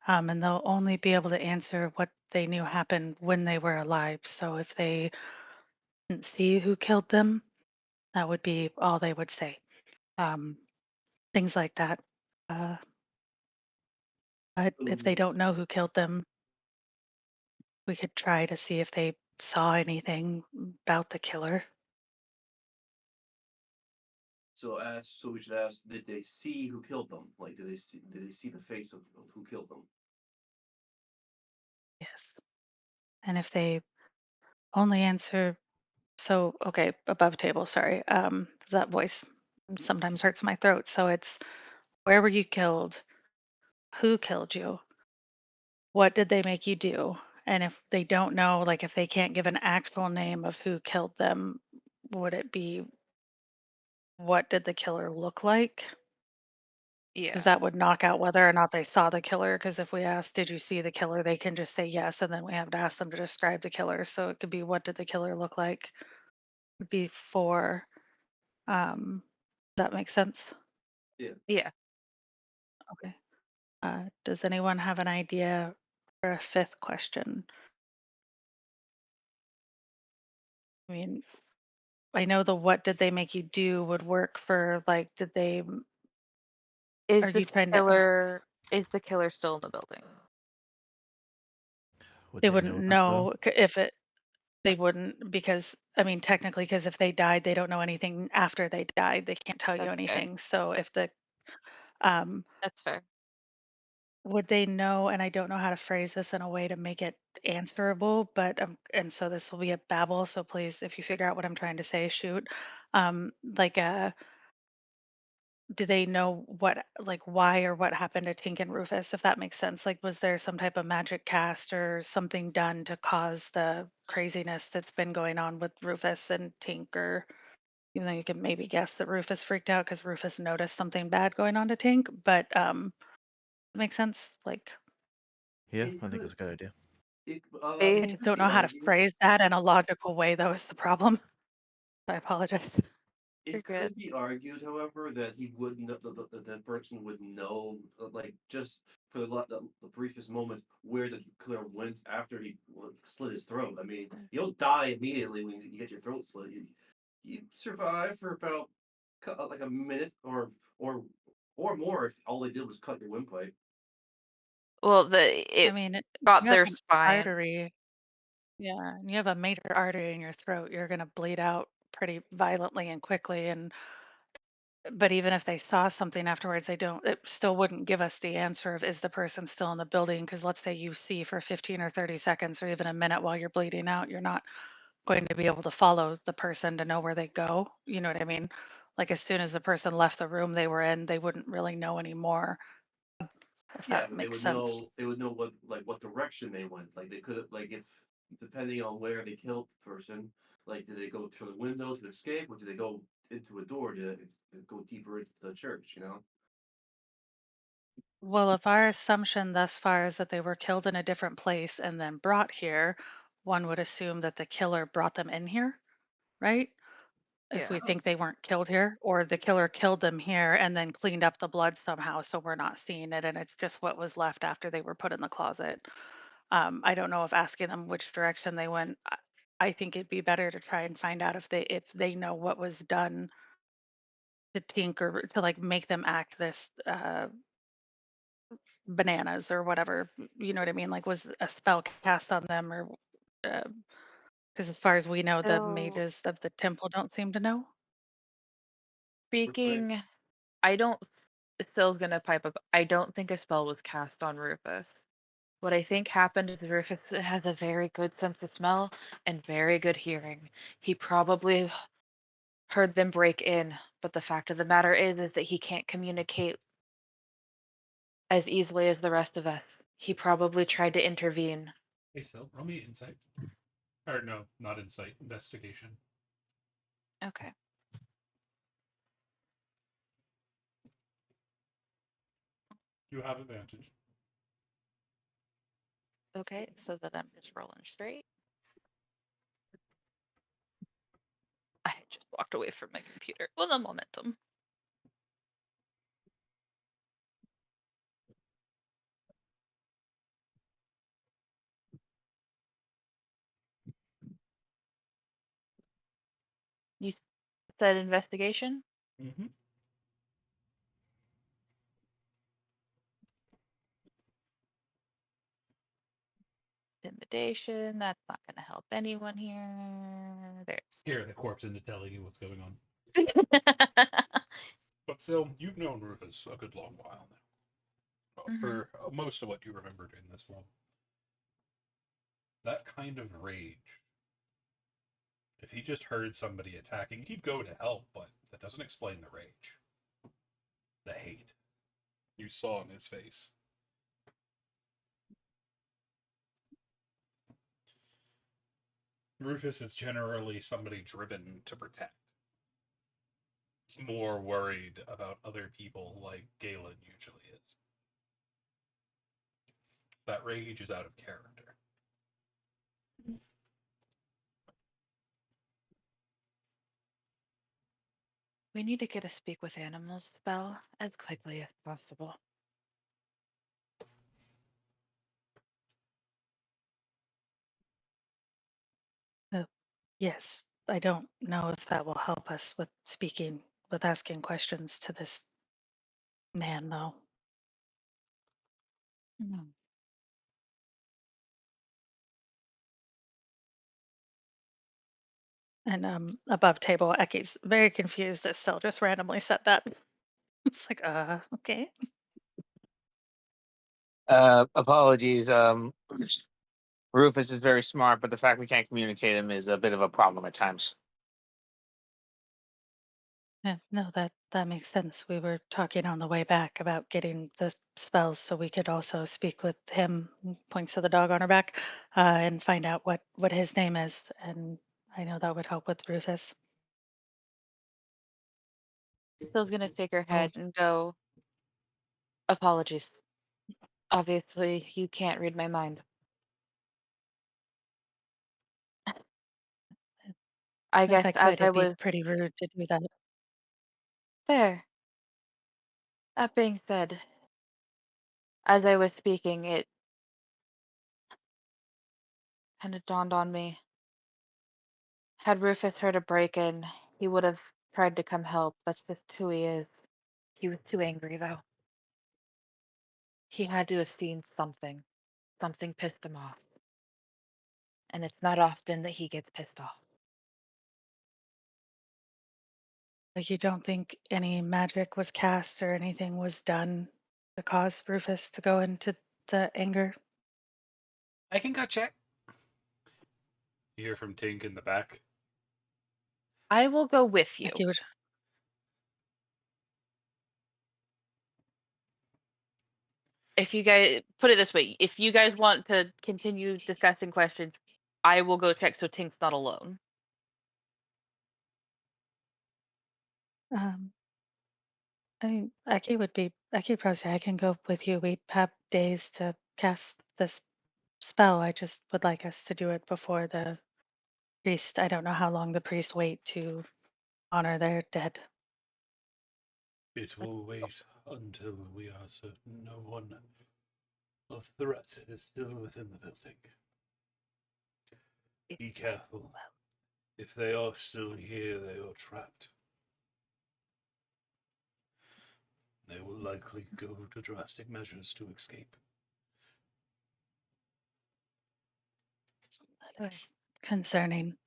And they'll only be able to answer what they knew happened when they were alive. So if they didn't see who killed them, that would be all they would say. Um, things like that. Uh, but if they Ooh. don't know who killed them, we could try to see if they saw anything about the killer. So we should ask, did they see who killed them? Like, did they see the face of who killed them? Yes. And if they only answer, so, okay, above table, sorry. That voice sometimes hurts my throat. So it's, where were you killed? Who killed you? What did they make you do? And if they don't know, like if they can't give an actual name of who killed them, would it be, what did the killer look like? Because yeah. that would knock out whether or not they saw the killer. Because if we ask, did you see the killer? They can just say yes. And then we have to ask them to describe the killer. So it could be, what did the killer look like? Would be four. That makes sense. Yeah. Yeah. Okay. Does anyone have an idea for a fifth question? I mean, I know the what did they make you do would work for like, did they, Is are you this trying to, is the killer still in the building? Would they they wouldn't know that though? know if it, they wouldn't, because I mean, technically, because if they died, they don't know anything after they died. They can't tell you That's fair. anything. So if the, um, That's fair. would they know, and I don't know how to phrase this in a way to make it answerable, but and so this will be a babble. So please, if you figure out what I'm trying to say, shoot. Like do they know what, like why or what happened to Tink and Rufus, if that makes sense? Like, was there some type of magic cast or something done to cause the craziness that's been going on with Rufus and Tink? Or even though you can maybe guess that Rufus freaked out because Rufus noticed something bad going on to Tink, but it makes sense. Like, Yeah, It I think could. that's a good idea. I It They just could don't be know how to argued. phrase that in a logical way, though, is the problem. I apologize. You're It good. could be argued, however, that he wouldn't, that person would know, like just for the briefest moment, where the killer went after he slit his throat. I mean, you don't die immediately when you get your throat slit. You survive for about like a minute or or more if all they did was cut your windpipe. Well, I it mean, got you have their an spine. artery. Yeah, and you have a major artery in your throat. You're going to bleed out pretty violently and quickly. And but even if they saw something afterwards, they don't. It still wouldn't give us the answer of, is the person still in the building? Because let's say you see for 15 or 30 seconds or even a minute while you're bleeding out, you're not going to be able to follow the person to know where they go. You know what I mean? Like as soon as the person left the room they were in, they wouldn't really know anymore, if Yeah, that but they makes would sense. know. They would know what direction they went. Like they could have, like if depending on where they killed the person, like did they go through the window to escape, or did they go into a door to go deeper into the church? You know. Well, if our assumption thus far is that they were killed in a different place and then brought here, one would assume that the killer brought them in here, right? If we Yeah. think they weren't killed here, or the killer killed them here and then cleaned up the blood somehow, so we're not seeing it and it's just what was left after they were put in the closet. I don't know if asking them which direction they went. I think it'd be better to try and find out if they know what was done to Tinker to like make them act this bananas or whatever. You know what I mean? Like, was a spell cast on them, or because as far as we know, the So mages of the temple don't seem to know. Right. speaking, I don't. Still's gonna pipe up. I don't think a spell was cast on Rufus. What I think happened is Rufus has a very good sense of smell and very good hearing. He probably heard them break in, but the fact of the matter is that he can't communicate as easily as the rest of us. He probably tried to intervene. Hey, Sil, roll me insight. Or no, not insight. Investigation. Okay. You have advantage. Okay, so that I'm just rolling straight. I had just walked away from my computer. Well, the momentum. You said investigation? Mm-hmm. Intimidation. That's not going to help anyone here. There. Scare the corpse into telling you what's going on. Mhm. But Sil, you've known Rufus a good long while now. For most of what you remembered in this world. That kind of rage. If he just heard somebody attacking, he'd go to help, but that doesn't explain the rage. The hate. You saw in his face. Rufus is generally somebody driven to protect. More worried about other people like Galen usually is. That rage is out of character. We need to get a speak with animals spell as quickly as possible. Yes, I don't know if that will help us with speaking, with asking questions to this man, though. No. And above table, Eki's very confused that Stell just randomly said that. It's like, okay. Apologies. Rufus is very smart, but the fact we can't communicate him is a bit of a problem at times. Yeah, no, that makes sense. We were talking on the way back about getting the spells so we could also speak with him, points to the dog on her back, and find out what his name is. And I know that would help with Rufus. Still's gonna shake her Oh, head and go, apologies. Obviously, you can't read my mind. I if guess I as could, I it'd be was pretty rude to do that. there. That being said, as I was speaking, it kind of dawned on me. Had Rufus heard a break in, he would have tried to come help. That's just who he is. He was too angry, though. He had to have seen something. Something pissed him off. And it's not often that he gets pissed off. Like, you don't think any magic was cast or anything was done to cause Rufus to go into the anger? I can go check. You hear from Tink in the back. I will go with you. Like, he would. If you guys put it this way, if you guys want to continue discussing questions, I will go check so Tink's not alone. I mean, Aki probably say I can go with you. We have days to cast this spell. I just would like us to do it before the priest. I don't know how long the priest wait to honor their dead. It will wait until we are certain no one of threat is still within the building. Be careful. If they are still here, they are trapped. They will likely go to drastic measures to escape. That's concerning.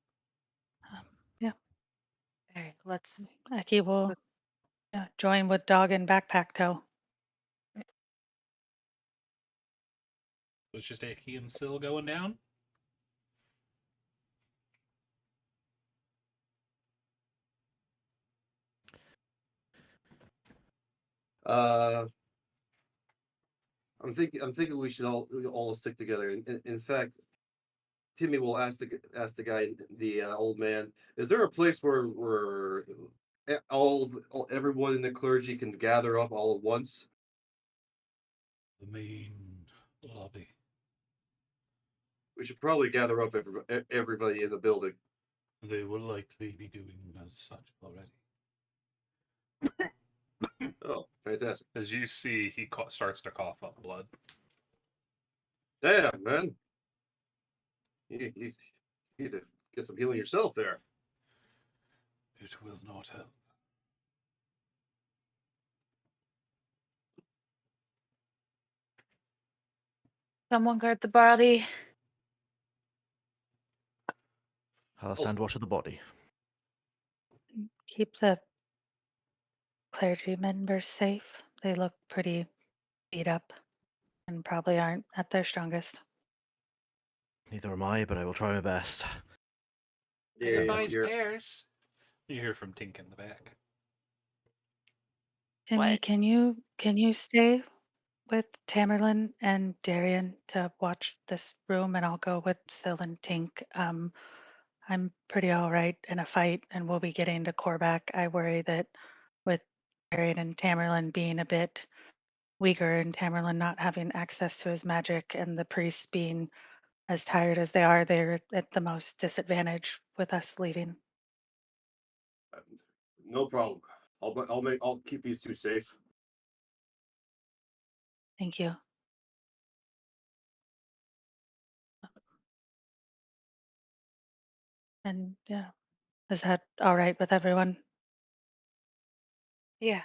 Yeah, Alright, let's Aki will join with dog and backpack tow. So it's just Aki and Sil going down? I'm thinking we should all stick together. In fact, Timmy will ask the guy, the old man, is there a place where everyone in the clergy can gather up all at once? The main lobby. We should probably gather up everybody in the building. They will likely be doing as such already. Oh, fantastic! As you see, he starts to cough up blood. Damn, man, you need to get some healing yourself there. It will not help. Someone guard the body. I'll stand watch of the body. Keep the clergy members safe. They look pretty beat up and probably aren't at their strongest. Neither am I, but I will try my best. Yeah, pears. You hear from Tink in the back. Timmy, What? can you stay with Tamerlane and Darian to watch this room, and I'll go with Sil and Tink. I'm pretty all right in a fight, and we'll be getting to Korvac. I worry that with Darian and Tamerlane being a bit weaker and Tamerlane not having access to his magic and the priests being as tired as they are, they're at the most disadvantage with us leaving. no problem. I'll keep these two safe. Thank you. And yeah, is that all right with everyone? Yeah.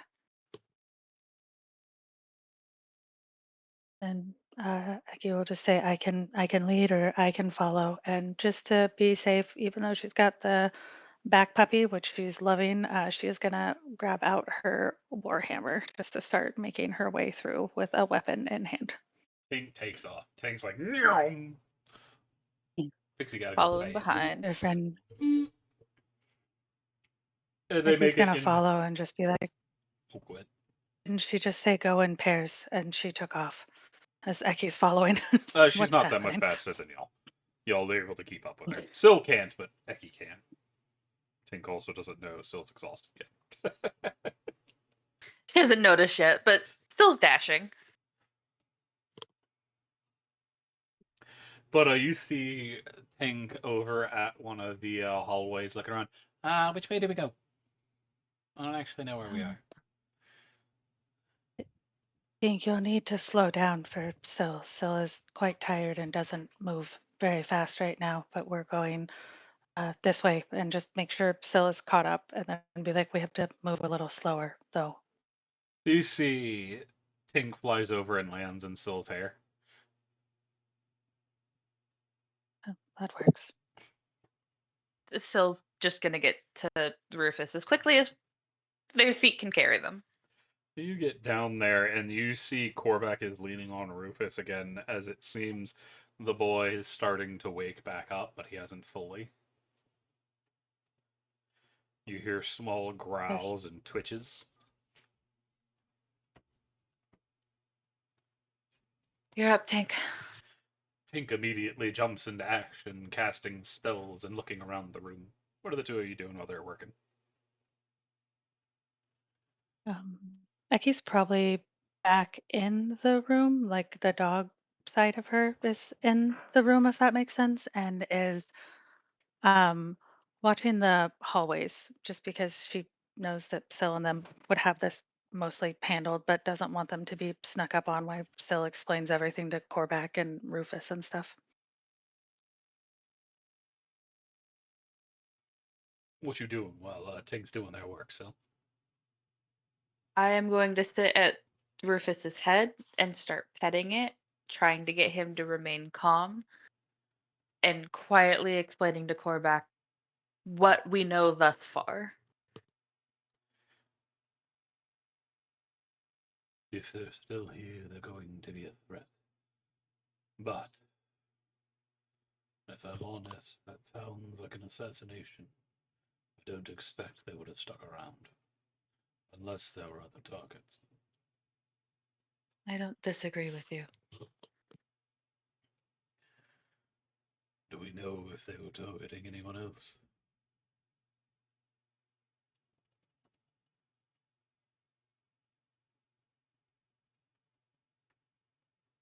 And Eki will just say, I can lead or I can follow. And just to be safe, even though she's got the back puppy, which she's loving, she is gonna grab out her warhammer just to start making her way through with a weapon in hand. Tink takes off. Tink's like, "Meow." Pixie gotta go Following bathe. behind. Her friend They Eki's make it gonna in. follow and just be like, Oh, good. didn't she just say go in pairs? And she took off as Eki's following. She's What's not that much happening? faster than y'all. Y'all are able to keep up with her. Sil can't, but Eki can. Tink also doesn't know Sil's exhausted yet. She hasn't noticed yet, but still dashing. But you see Tink over at one of the hallways looking around. Which way do we go? I don't actually know where we are. I think you'll need to slow down for Sil. Sil is quite tired and doesn't move very fast right now, but we're going this way and just make sure Sil is caught up and then be like, we have to move a little slower though. You see Tink flies over and lands in Sil's hair. Oh, that works. Sil's just gonna get to Rufus as quickly as their feet can carry them. You get down there and you see Korvac is leaning on Rufus again, as it seems the boy is starting to wake back up, but he hasn't fully. You hear small growls and twitches. You're up, Tank. Tink immediately jumps into action, casting spells and looking around the room. What are the two of you doing while they're working? Eki's probably back in the room, like the dog side of her is in the room, if that makes sense, and is um, watching the hallways just because she knows that Syl and them would have this mostly handled, but doesn't want them to be snuck up on while Syl explains everything to Korvac and Rufus and stuff. What you doing while Tink's doing their work, so? I am going to sit at Rufus's head and start petting it, trying to get him to remain calm, and quietly explaining to Korvac what we know thus far. If they're still here, they're going to be a threat. But, if I'm honest, that sounds like an assassination. I don't expect they would have stuck around. Unless there were other targets. I don't disagree with you. Do we know if they were targeting anyone else?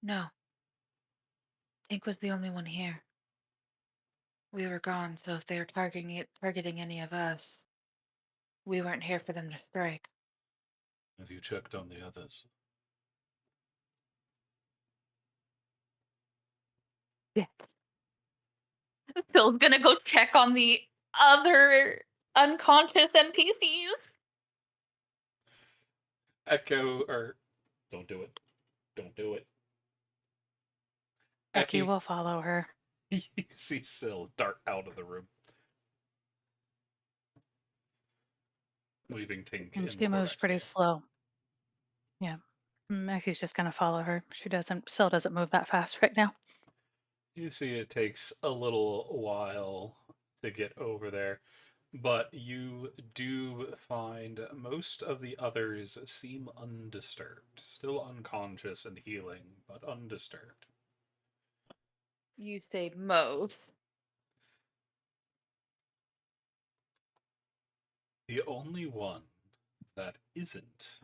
No. Tink was the only one here. We were gone, so if they were targeting any of us, we weren't here for them to strike. Have you checked on the others? Yeah. Phil's gonna go check on the other unconscious NPCs. Echo, or don't do it. Don't do it. Becky Eki, will follow her. you see Syl dart out of the room, leaving Tink And in she moves Corvex's pretty care. slow. Yeah. Becky's just gonna follow her. Still doesn't move that fast right now. You see it takes a little while to get over there, but you do find most of the others seem undisturbed. Still unconscious and healing, but undisturbed. You say most. The only one that isn't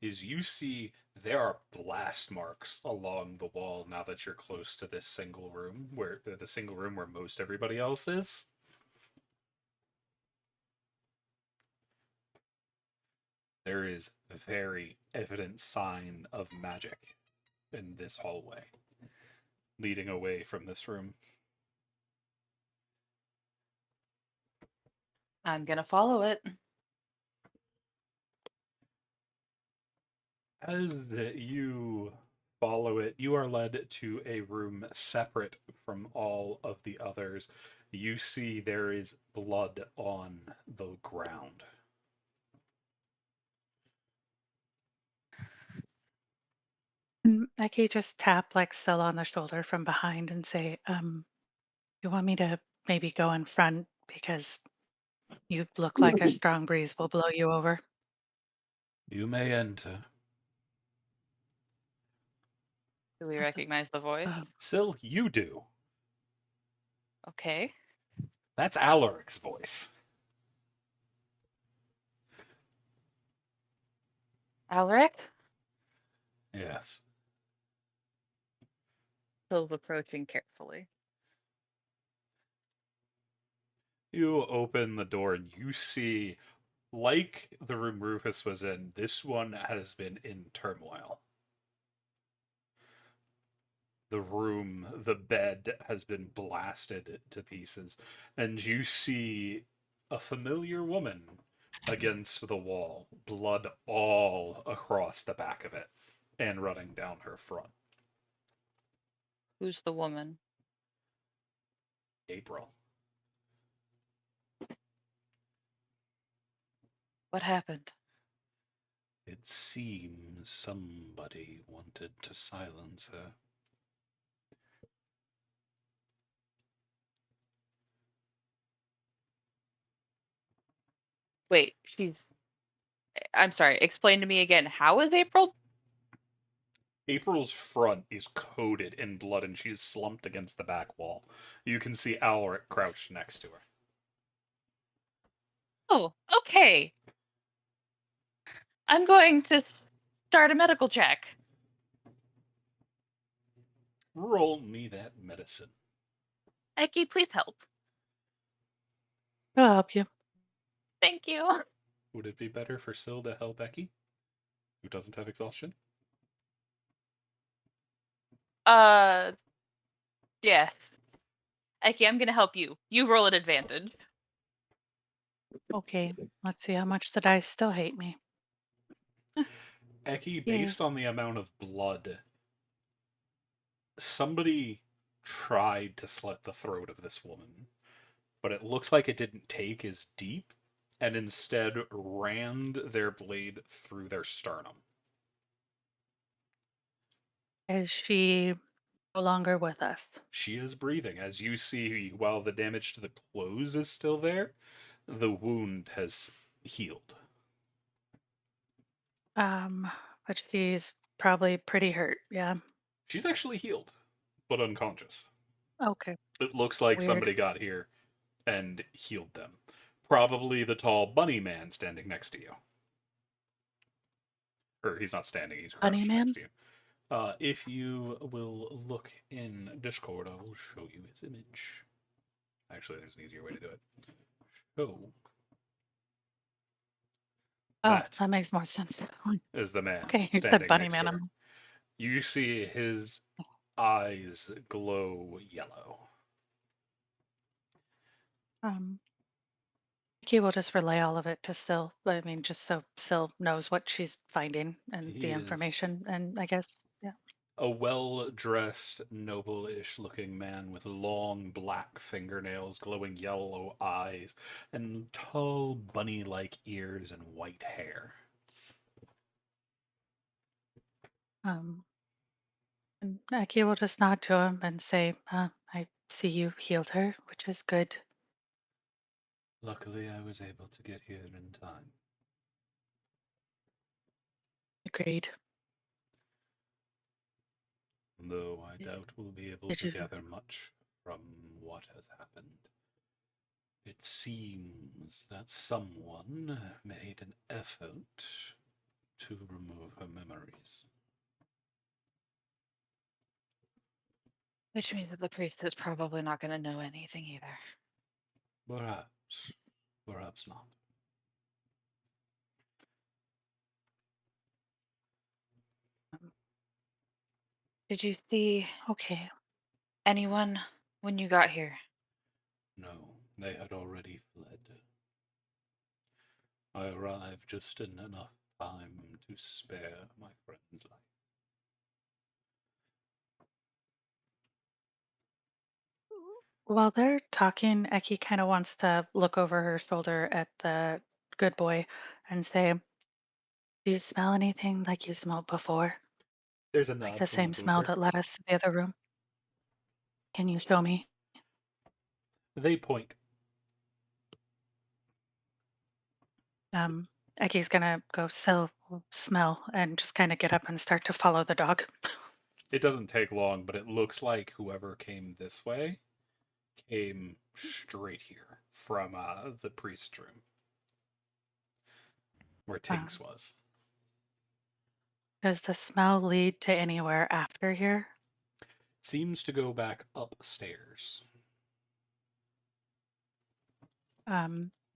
is you see there are blast marks along the wall now that you're close to this single room, where the single room where most everybody else is. There is a very evident sign of magic in this hallway leading away from this room. I'm gonna follow it. As you follow it, you are led to a room separate from all of the others. You see there is blood on the ground. Becky just tap like Still on the shoulder from behind and say, you want me to maybe go in front because you look like a strong breeze will blow you over? You may enter. Do we What the- recognize the voice? Syl, you do. Okay. That's Alaric's voice. Alaric? Yes. Phil's approaching carefully. You open the door and you see, like the room Rufus was in, this one has been in turmoil. The room, the bed has been blasted to pieces, and you see a familiar woman against the wall, blood all across the back of it and running down her front. Who's the woman? April. What happened? It seems somebody wanted to silence her. Wait, I'm sorry, explain to me again. How is April? April's front is coated in blood and she is slumped against the back wall. You can see Alaric crouched next to her. Oh, okay. I'm going to start a medical check. Roll me that medicine. Eki, please help. I'll help you. Thank you. Would it be better for Syl to help Becky, who doesn't have exhaustion? Yes. Eki, I'm gonna help you. You roll at advantage. Okay, let's see how much the dice still hate me. Eki, Yeah. based on the amount of blood, somebody tried to slit the throat of this woman, but it looks like it didn't take as deep and instead rammed their blade through their sternum. Is she no longer with us? She is breathing. As you see, while the damage to the clothes is still there, the wound has healed. But she's probably pretty hurt. Yeah. She's actually healed, but unconscious. Okay. It looks like Weird. somebody got here and healed them. Probably the tall bunny man standing next to you. Or he's not standing, he's Bunny crouched next man? to you. If you will look in Discord, I will show you his image. Actually, there's an easier way to do it. Show. Oh, That that makes more sense. is the man Okay, you said standing bunny next man. to her. You see his eyes glow yellow. Um, He will just relay all of it to Syl. I mean, just so Syl knows what she's finding and He the is information. And I guess, yeah. a well-dressed, noble-ish looking man with long black fingernails, glowing yellow eyes, and tall bunny-like ears and white hair. And Aki will just nod to him and say, I see you healed her, which is good. Luckily, I was able to get here in time. Agreed. Though I doubt we'll be able Did to you? gather much from what has happened. It seems that someone made an effort to remove her memories. Which means that the priest is probably not going to know anything either. Perhaps. Perhaps not. Did you see Okay. anyone when you got here? No, they had already fled. I arrived just in enough time to spare my friend's life. While they're talking, Eki kind of wants to look over her shoulder at the good boy and say, do you smell anything like you smelled before? There's a Like nod the from the same smell butcher. that led us to the other room? Can you show me? They point. Eki's gonna go smell and just kind of get up and start to follow the dog. It doesn't take long, but it looks like whoever came this way came straight here from the priest's room, where Tinks was. Does the smell lead to anywhere after here? Seems to go back upstairs.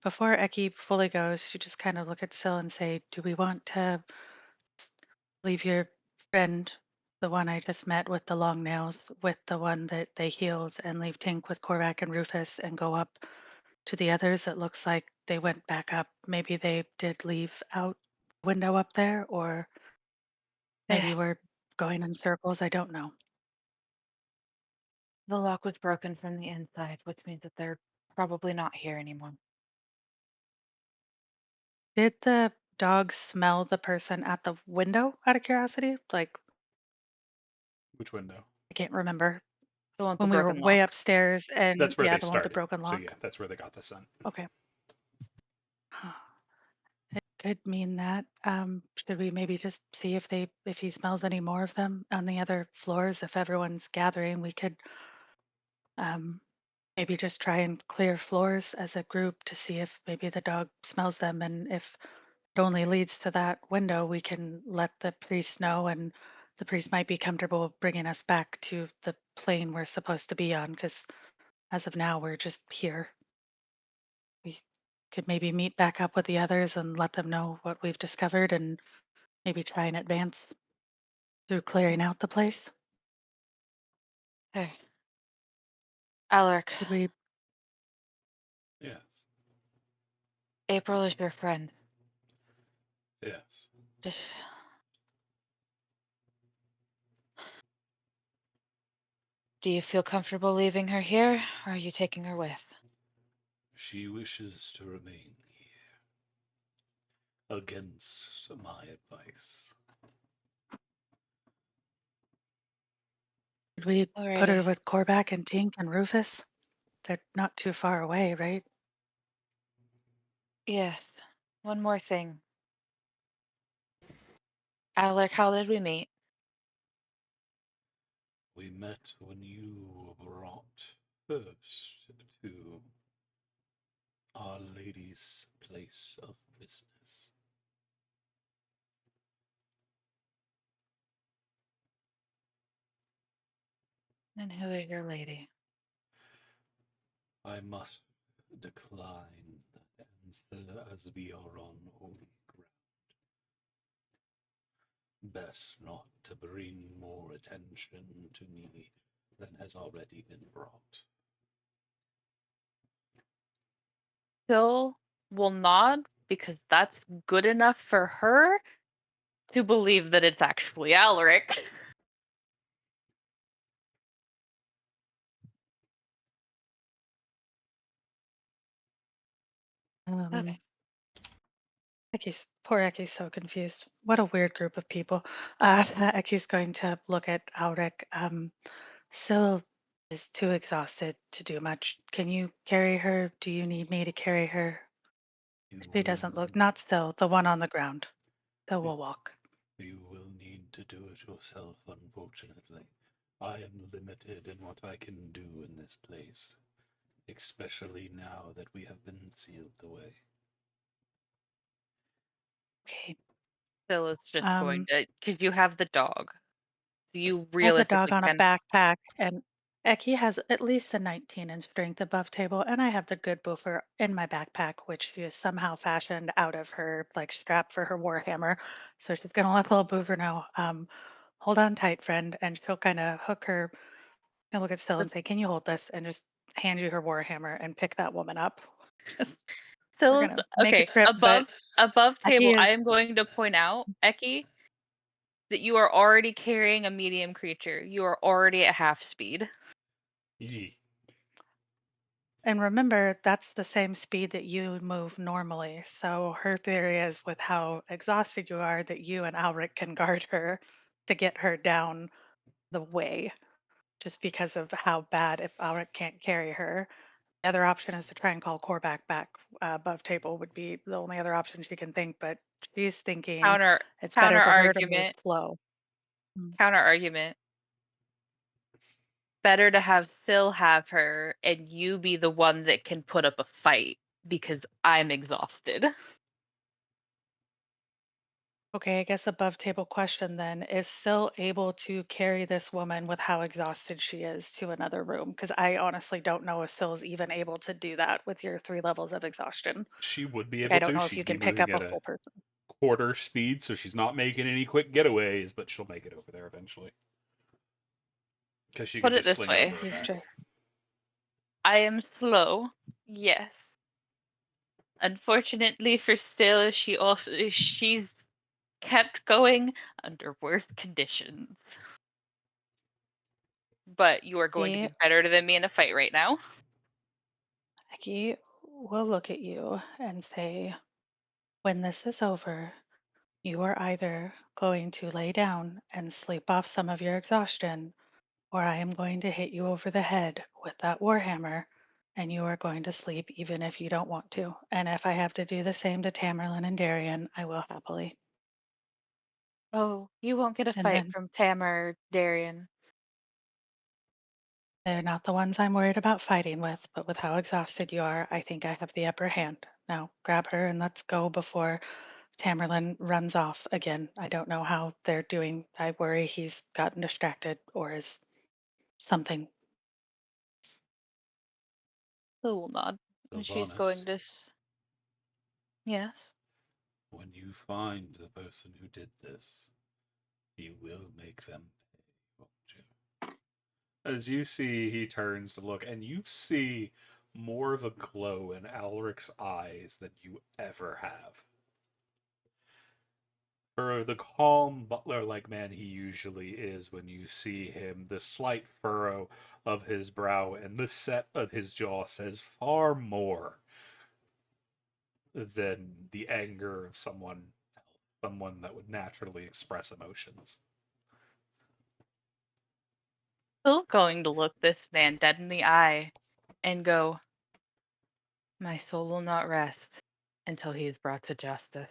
Before Eki fully goes, you just kind of look at Syl and say, do we want to leave your friend, the one I just met with the long nails, with the one that they healed, and leave Tink with Korvac and Rufus and go up to the others? It looks like they went back up. Maybe they did leave out the window up there, or maybe we're going in circles. I don't know. The lock was broken from the inside, which means that they're probably not here anymore. Did the dog smell the person at the window out of curiosity? Like, Which window? I can't remember. The one with the When we were broken way lock. upstairs and That's where yeah, they the one with the started. broken So lock. yeah, that's where they got the scent. Okay. It could mean that. Should we maybe just see if he smells any more of them on the other floors? If everyone's gathering, we could um, maybe just try and clear floors as a group to see if maybe the dog smells them. And if it only leads to that window, we can let the priest know, and the priest might be comfortable bringing us back to the plane we're supposed to be on, because as of now, we're just here. We could maybe meet back up with the others and let them know what we've discovered and maybe try and advance through clearing out the place. Hey. Alaric, Should we? Yes. April is your friend. Yes. Just- Do you feel comfortable leaving her here, or are you taking her with? She wishes to remain here. Against my advice. Should we put Alrighty. her with Korvac and Tink and Rufus? They're not too far away, right? Yes. One more thing. Alec, how did we meet? We met when you brought first to Our Lady's place of business. And who is your lady? I must decline that answer as we are on holy ground. Best not to bring more attention to me than has already been brought. Phil will nod because that's good enough for her to believe that it's actually Alaric. Okay. Poor Ecky's so confused. What a weird group of people. Ecky's going to look at Alric. Syl is too exhausted to do much. Can you carry her? Do you need me to carry her? You She will doesn't look, need, not Syl, the one on the ground. Syl will walk. you will need to do it yourself, unfortunately. I am limited in what I can do in this place, especially now that we have been sealed away. Okay. Phil is just going Um, to, because you have the dog. You I have the dog realistically on a can. backpack, and Ecky has at least a 19 in strength above table, and I have the good boofer in my backpack, which she has somehow fashioned out of her like strap for her warhammer. So she's gonna let the little boofer know, hold on tight, friend, and she'll kind of hook her and look at Syl and say, "Can you hold this?" and just hand you her warhammer and pick that woman up. 'Cause we're Phil's gonna make a okay. trip, but Above table, Ecky is I am going to point out, Eki, that you are already carrying a medium creature. You are already at half speed. Yee. And remember, that's the same speed that you move normally. So her theory is with how exhausted you are, that you and Alric can guard her to get her down the way, just because of how bad if Alric can't carry her. The other option is to try and call Korvac back above table would be the only other option she can think, but she's thinking Counter it's better counter for her to move argument. slow. Mm. Counter argument. Better to have Phil have her and you be the one that can put up a fight because I'm exhausted. Okay, I guess above table question then is Syl able to carry this woman with how exhausted she is to another room? Because I honestly don't know if Syl is even able to do that with your 3 levels of exhaustion. She would be Like, I able don't to. know if you She'd be can pick moving up at a a full person. quarter speed, so she's not making any quick getaways, but she'll make it over there eventually. Because she can Put it just this sling it way. over her He's back. just I am slow, yes. Unfortunately for Phil, she's kept going under worse conditions. But you are going to Becky, be better than me in a fight right now. Becky will look at you and say, when this is over, you are either going to lay down and sleep off some of your exhaustion, or I am going to hit you over the head with that warhammer, and you are going to sleep even if you don't want to. And if I have to do the same to Tamerlane and Darian, I will happily. Oh, you won't get a And fight then from Tamar or Darian. they're not the ones I'm worried about fighting with, but with how exhausted you are, I think I have the upper hand. Now grab her and let's go before Tamerlane runs off again. I don't know how they're doing. I worry he's gotten distracted or is something. Phil will nod. And she's Sylvanas, going to. Yes. when you find the person who did this, you will make them pay, won't you? As you see, he turns to look, and you see more of a glow in Alric's eyes than you ever have. For the calm, butler like man he usually is, when you see him, the slight furrow of his brow and the set of his jaw says far more than the anger of someone else, someone that would naturally express emotions. Phil's going to look this man dead in the eye and go, my soul will not rest until he is brought to justice.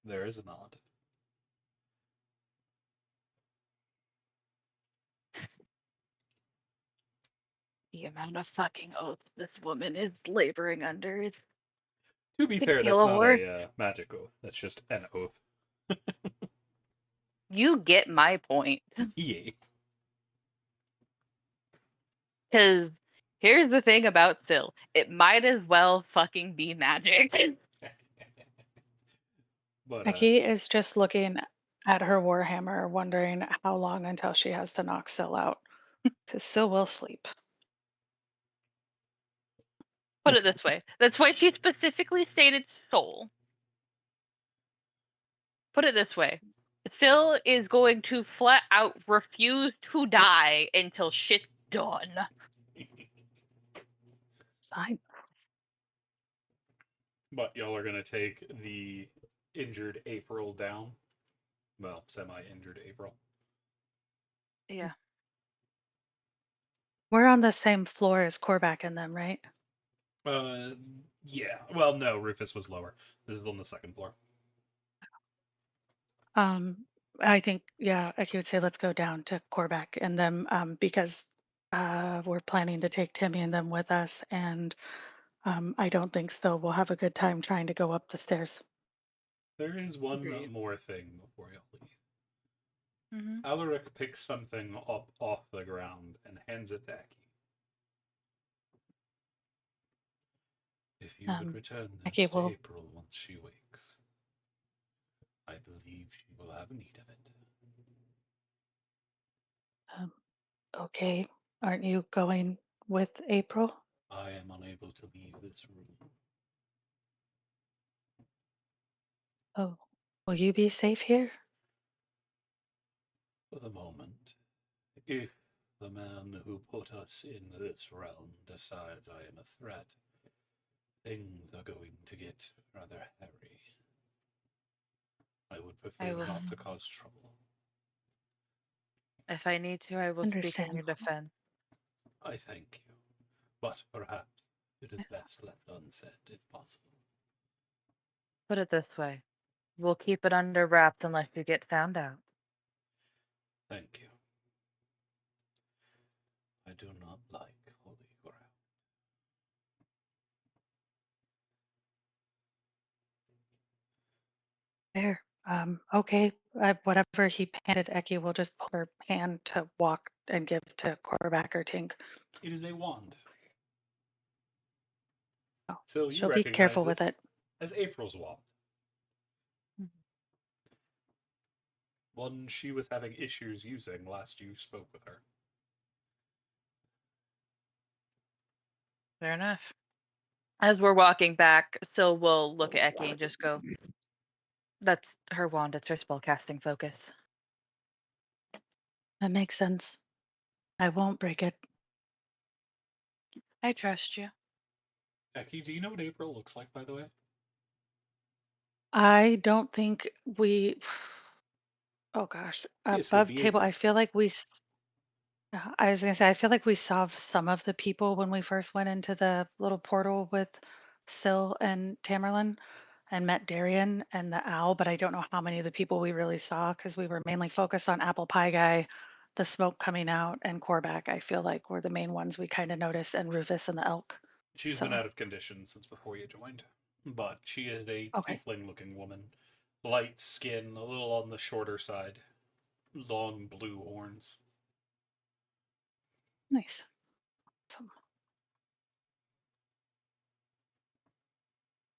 There is a nod. The amount of fucking oaths this woman is laboring under is To be could fair, kill that's a not horse. a magic oath. That's just an oath. You get my point. Yeah. Because here's the thing about Syl. It might as well fucking be magic. But Becky is just looking at her warhammer, wondering how long until she has to knock Syl out. Because Syl will sleep. Put it this way. That's why she specifically stated soul. Put it this way. Syl is going to flat out refuse to die until shit's done. It's fine. but y'all are gonna take the injured April down. Well, semi-injured April. Yeah. We're on the same floor as Korvac and them, right? Yeah. Well, no, Rufus was lower. This is on the second floor. I think, yeah, I would say let's go down to Korvac and them because we're planning to take Timmy and them with us, and I don't think so. We'll have a good time trying to go up the stairs. There is one Agreed. more thing before y'all leave. Mm-hmm. Alaric picks something up off the ground and hands it to Aki. If you would return Aki this to will. April once she wakes, I believe she will have need of it. Okay, aren't you going with April? I am unable to leave this room. Oh, will you be safe here? For the moment, if the man who put us in this realm decides I am a threat, things are going to get rather hairy. I would I prefer will. not to cause trouble. If I need to, I will speak in your Understandable. defense. I thank you, but perhaps it is best left unsaid if possible. Put it this way. We'll keep it under wraps unless you get found out. Thank you. I do not like holy ground. There. Okay. Whatever he handed Eki, we'll just pull her hand to walk and give to Korvac or Tink. It is a wand. Oh, So you she'll be recognize careful with this it. as April's wand. One she was having issues using last you spoke with her. Fair enough. As we're walking back, Syl will look at Eki and just go, "That's her wand. It's her spellcasting focus." That makes sense. I won't break it. I trust you. Eki, do you know what April looks like, by the way? I don't think we. Oh gosh, This would above be table. I April. feel like I was gonna say I feel like we saw some of the people when we first went into the little portal with Syl and Tamerlan and met Darian and the owl, but I don't know how many of the people we really saw because we were mainly focused on Apple Pie Guy, the smoke coming out, and Korvac. I feel like were the main ones we kind of noticed, and Rufus and the elk. She's been So out of condition since before you joined, but she is a okay, tiefling-looking woman. Light skin, a little on the shorter side, long blue horns. nice. Awesome.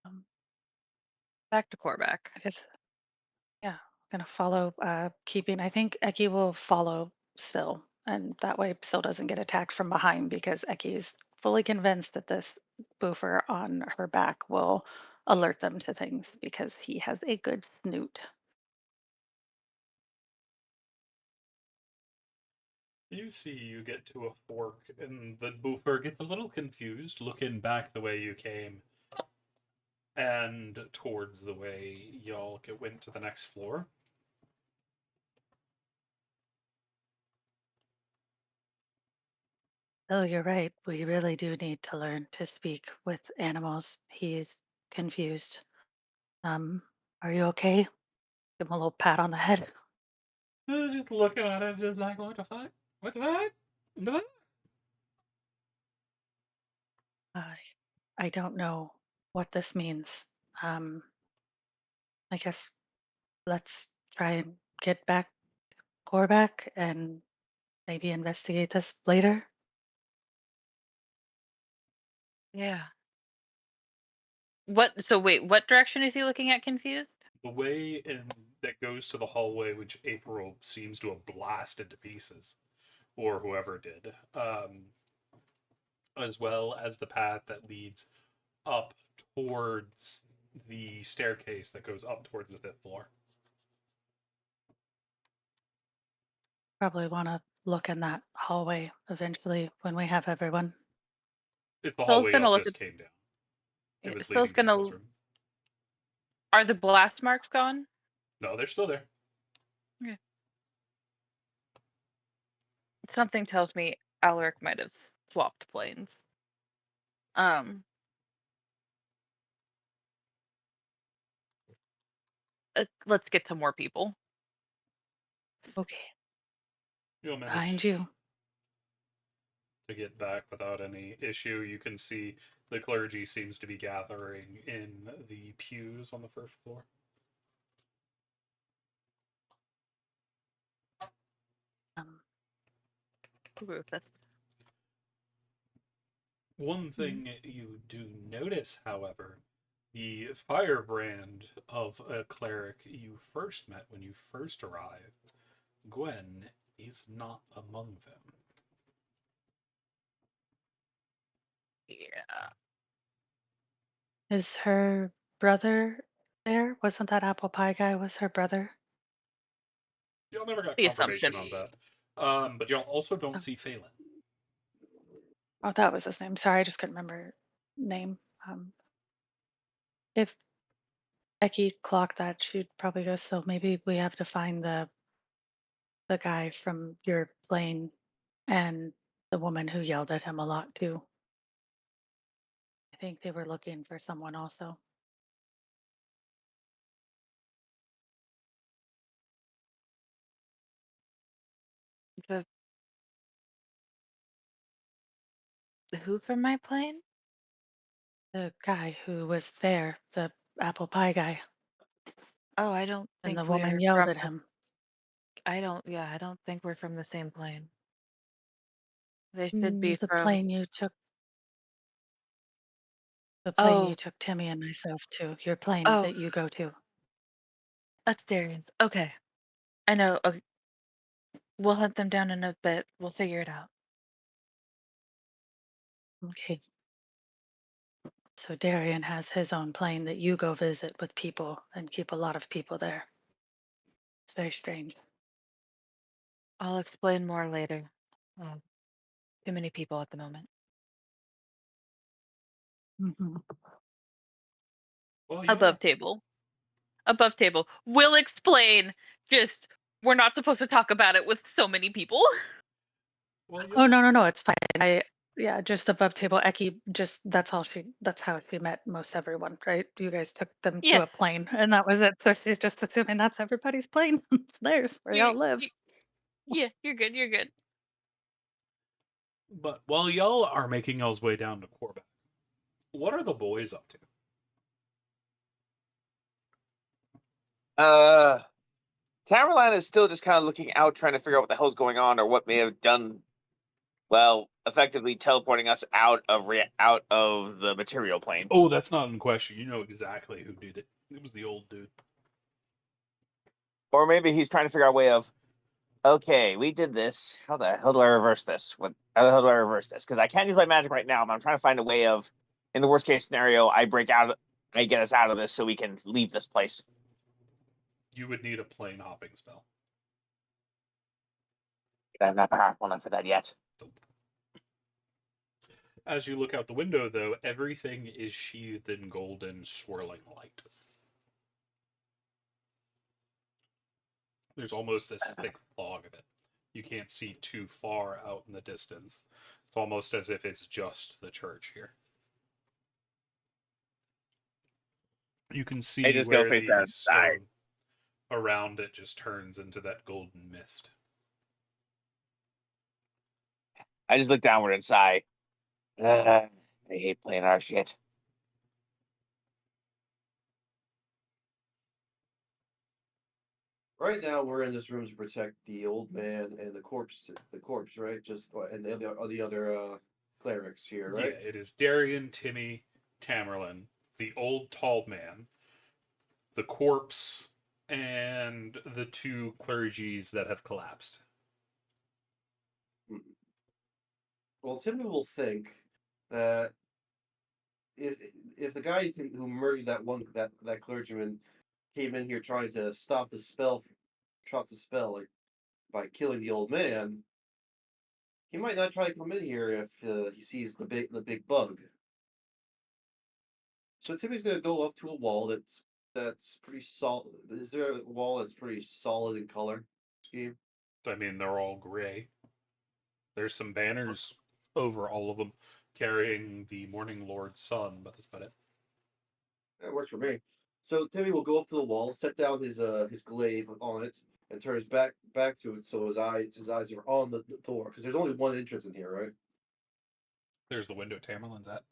Um, Back to Korvac. I guess yeah, gonna follow. Keeping. I think Eki will follow Syl, and that way Syl doesn't get attacked from behind because Eki is fully convinced that this boofer on her back will alert them to things because he has a good snoot. You see, you get to a fork, and the boofer gets a little confused, looking back the way you came, and towards the way y'all went to the next floor. Oh, you're right. We really do need to learn to speak with animals. He's confused. Um, Are you okay? Give him a little pat on the head. Just looking at it, just like, what the fuck? What the fuck? What the fuck? I don't know what this means. Um, I guess let's try and get back Korvac and maybe investigate this later. Yeah. What? So wait, what direction is he looking at? Confused. The way that goes to the hallway, which April seems to have blasted to pieces, or whoever did, as well as the path that leads up towards the staircase that goes up towards the 5th floor. Probably want to look in that hallway eventually when we have everyone. If the Phil's hallway gonna y'all look just at. came down. It was Phil's leading to gonna. April's room. Are the blast marks gone? No, they're still there. Okay. Something tells me Alaric might have swapped planes. Um. Let's get some more people. Okay, You'll behind manage you. to get back without any issue. You can see the clergy seems to be gathering in the pews on the 1st floor. Rufus. One thing you do notice, however, the firebrand of a cleric you first met when you first arrived, Gwen, is not among them. Yeah. Is her brother there? Wasn't that apple pie guy? Was her brother? Y'all never got The assumption. confirmation on that. But y'all also don't Oh. see Phelan. Oh, that was his name. Sorry, I just couldn't remember name. If Becky clocked that, she'd probably go. So maybe we have to find the guy from your plane and the woman who yelled at him a lot too. I think they were looking for someone also. The who from my plane? The guy who was there, the apple pie guy, Oh, I don't and the think woman we're yelled from. at him. I don't. Yeah, I don't think we're from the same plane. They should be The from. plane you took, the plane you Oh, took Timmy and myself to, your plane oh, that you go to. that's Darian's. Okay, I know. Okay. We'll hunt them down in a bit. We'll figure it out. Okay. So Darian has his own plane that you go visit with people and keep a lot of people there. It's very strange. I'll explain more later. Uh, too many people at the moment. Hmm. Well, Above table. Above table. We'll explain. Just we're not supposed to talk about it with so many people. Oh no, it's fine. Yeah, just above table. Eki, just that's how she met most everyone, right? You guys took them to Yes. a plane and that was it. So she's just assuming that's everybody's plane. It's theirs where y'all live. Yeah, you're good. You're good. But while y'all are making y'all's way down to Corbeck, what are the boys up to? Tamerlan is still just kind of looking out, trying to figure out what the hell's going on or what may have done, well, effectively teleporting us out of the material plane. Oh, that's not in question. You know exactly who did it. It was the old dude. Or maybe he's trying to figure out a way of, okay, we did this. How the hell do I reverse this? How the hell do I reverse this? Because I can't use my magic right now, but I'm trying to find a way of, in the worst case scenario, I get us out of this so we can leave this place. You would need a plane hopping spell. I'm not powerful enough for that yet. As you look out the window, though, everything is sheathed in golden, swirling light. There's almost this thick fog of it. You can't see too far out in the distance. It's almost as if it's just the church here. You can I see just go where face the down inside. stone around it just turns into that golden mist. I just look downward and sigh. I hate playing our shit. Right now, we're in this room to protect the old man and the corpse, right? Just and the other clerics here, right? Yeah, it is Darian, Timmy, Tamerlane, the old tall man, the corpse, and the two clergies that have collapsed. Mhm. Well, Timmy will think that if the guy who murdered that clergyman came in here trying to stop the spell like by killing the old man, he might not try to come in here if he sees the big bug. So Timmy's gonna go up to a wall that's pretty solid. Is there a wall that's pretty solid in color scheme? I mean, they're all gray. There's some banners over all of them carrying the Morning Lord's son, but that's about it. That works for me. So Timmy will go up to the wall, set down his glaive on it, and turn his back to it so his eyes are on the door because there's only one entrance in here, right? There's the window Tamerlane's at.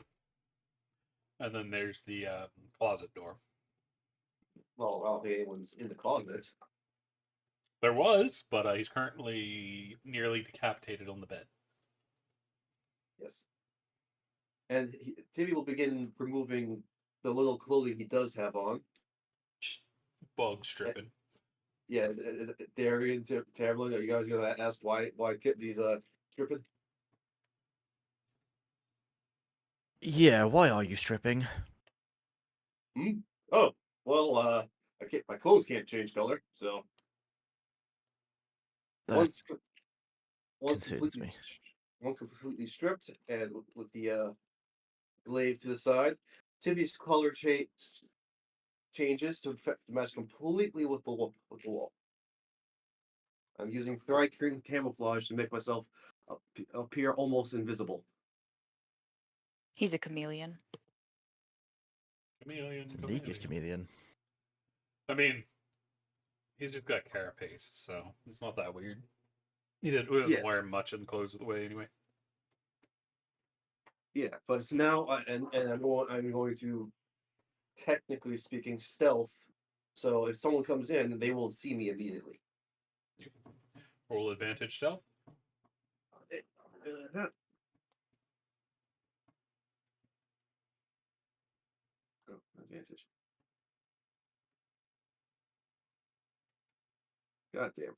And then there's the closet door. Well, I don't think anyone's in the closet. There was, but he's currently nearly decapitated on the bed. Yes. And Timmy will begin removing the little clothing he does have on. Bug stripping. Yeah, Darian, Tamerlane, are you guys gonna ask why Timmy's stripping? Yeah, why are you stripping? Hmm? Oh, well, my clothes can't change color, so That once concerns completely me. completely stripped and with the glaive to the side, Timmy's color changes to match completely with the wall. I'm using Thri-Kreen camouflage to make myself appear almost invisible. He's a chameleon. Chameleon, It's a naked chameleon. I mean, he's just got carapace, so it's not that weird. He doesn't Yeah. wear much in clothes of the way anyway. Yeah, but it's now and I'm going to, technically speaking, stealth. So if someone comes in, they won't see me immediately. Roll advantage stealth. Oh, advantage. God damn.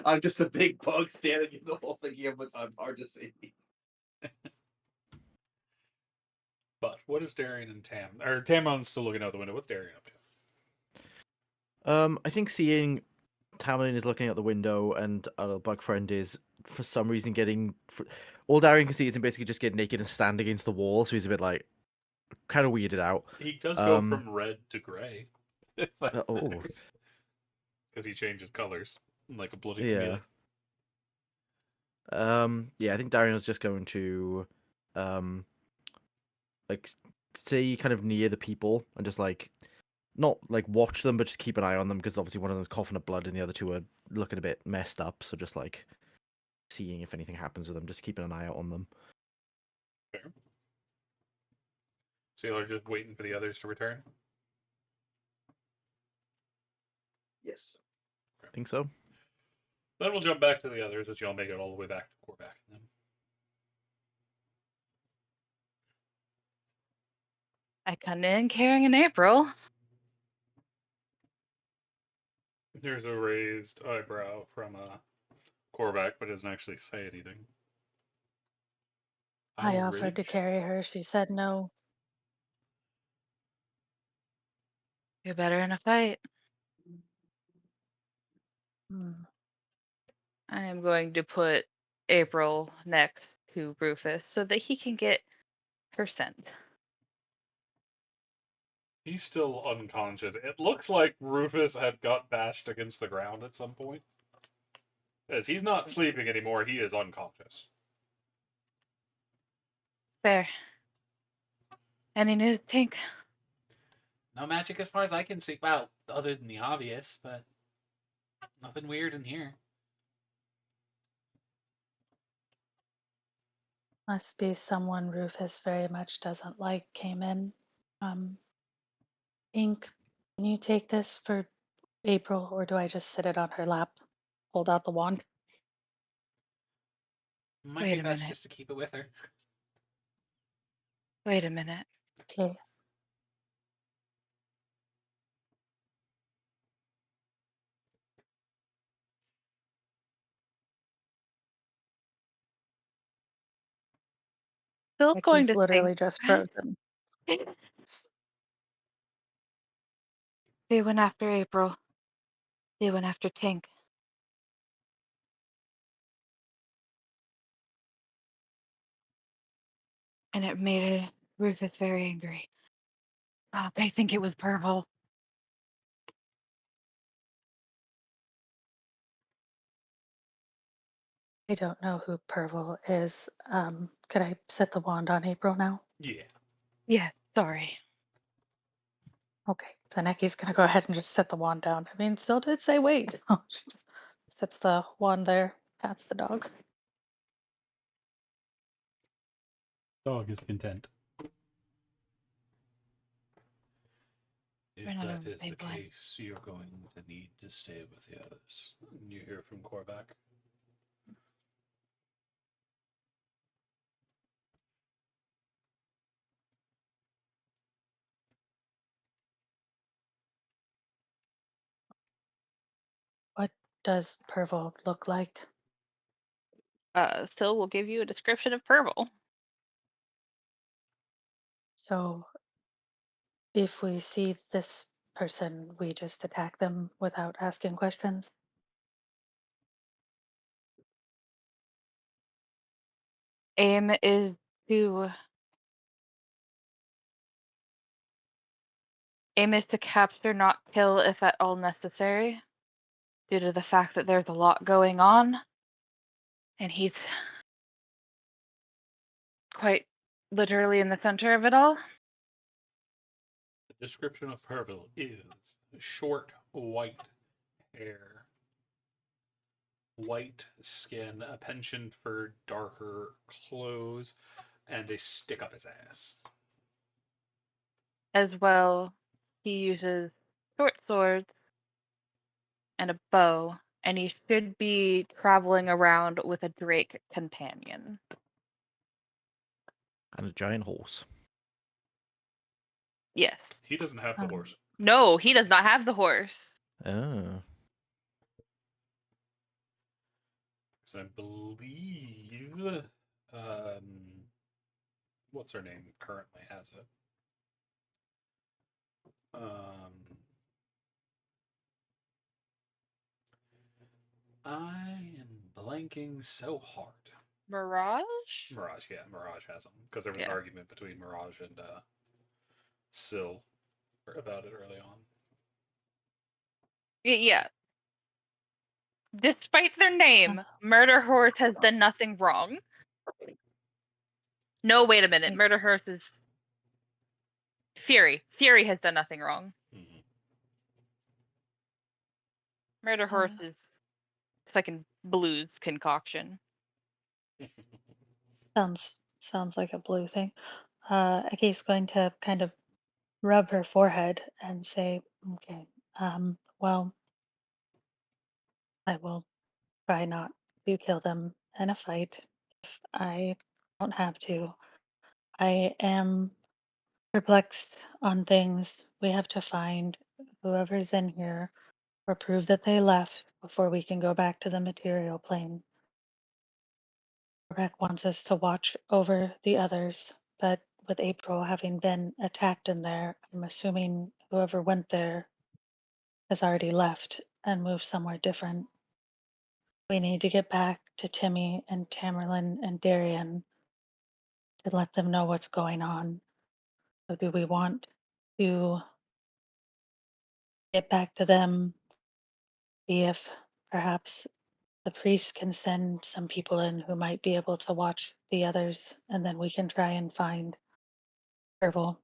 I'm just a big bug standing in the whole thing here, but I'm hard to see. But what is Darian and Tamerlane's still looking out the window. What's Darian up to? I think seeing Tamerlane is looking out the window and our bug friend is for some reason getting. All Darian can see is him basically just get naked and stand against the wall, so he's a bit like kind of weirded out. He does go from red to gray. Oh, because he changes colors like a bloody chameleon. Yeah, I think Darian's just going to like stay kind of near the people and just like not like watch them, but just keep an eye on them because obviously one of them's coughing up blood and the other two are looking a bit messed up. So just like seeing if anything happens with them, just keeping an eye out on them. Fair. So you're just waiting for the others to return? Yes. I think so. Then we'll jump back to the others as y'all make it all the way back to Corback and them. I come in carrying an April. There's a raised eyebrow from Corback, but doesn't actually say anything. I offered to Outrage? carry her. She said no. You're better in a fight. Hmm. I am going to put April next to Rufus so that he can get her scent. He's still unconscious. It looks like Rufus had got bashed against the ground at some point. As he's not sleeping anymore, he is unconscious. Fair. Any news, Tink? No magic as far as I can see. Well, other than the obvious, but nothing weird in here. Must be someone Rufus very much doesn't like came in. Ink, can you take this for April, or do I just sit it on her lap, hold out the wand? Might Wait be a best minute. just to keep it with her. Wait a minute. Okay. Phil's Like going he's to think. literally just frozen. They went after April. They went after Tink. And it made Rufus very angry. They think it was purple. I don't know who Pervel is. Could I set the wand on April now? Yeah. Yeah, sorry. Okay, then Ecky's gonna go ahead and just set the wand down. I mean, still did say wait. Oh, she just sets the wand there, pats the dog. Dog is content. If We're not that on the is the same line. case, you're going to need to stay with the others. You hear from Korvac. What does Pervel look like? Still will give you a description of purple. So, if we see this person, we just attack them without asking questions? Aim is to capture, not kill if at all necessary, due to the fact that there's a lot going on, and he's quite literally in the center of it all. The description of Perville is short, white hair, white skin, a penchant for darker clothes, and a stick up his ass. As well, he uses short swords and a bow, and he should be traveling around with a drake companion. And a giant horse. Yes. He doesn't have the horse. No, he does not have the horse. Oh. So I believe, what's her name currently has it. I am blanking so hard. Mirage? Mirage has them because there was an Yeah. argument between Mirage and Sil about it early on. Yeah. Despite their name, Murder Horse has done nothing wrong. No, wait a minute. Murder Horse is Fury. Fury has done nothing wrong. Mm-hmm. Murder Horse is fucking blues concoction. Sounds like a blue thing. Ecky's going to kind of rub her forehead and say, "Okay, well, I will try not to kill them in a fight if I don't have to. I am perplexed on things. We have to find whoever's in here or prove that they left before we can go back to the material plane. Rebecca wants us to watch over the others, but with April having been attacked in there, I'm assuming whoever went there has already left and moved somewhere different. We need to get back to Timmy and Tamerlane and Darian to let them know what's going on. So do we want to get back to them, see if perhaps the priest can send some people in who might be able to watch the others, and then we can try and find Herbal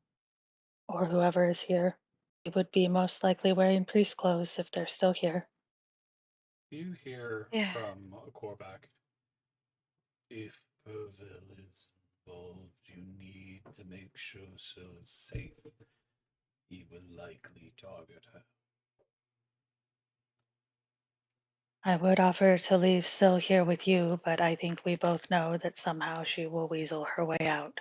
or whoever is here? They would be most likely wearing priest clothes if they're still here. You hear Yeah. from Korvac. If Perville is involved, you need to make sure Syl is safe. He will likely target her. I would offer to leave Syl here with you, but I think we both know that somehow she will weasel her way out.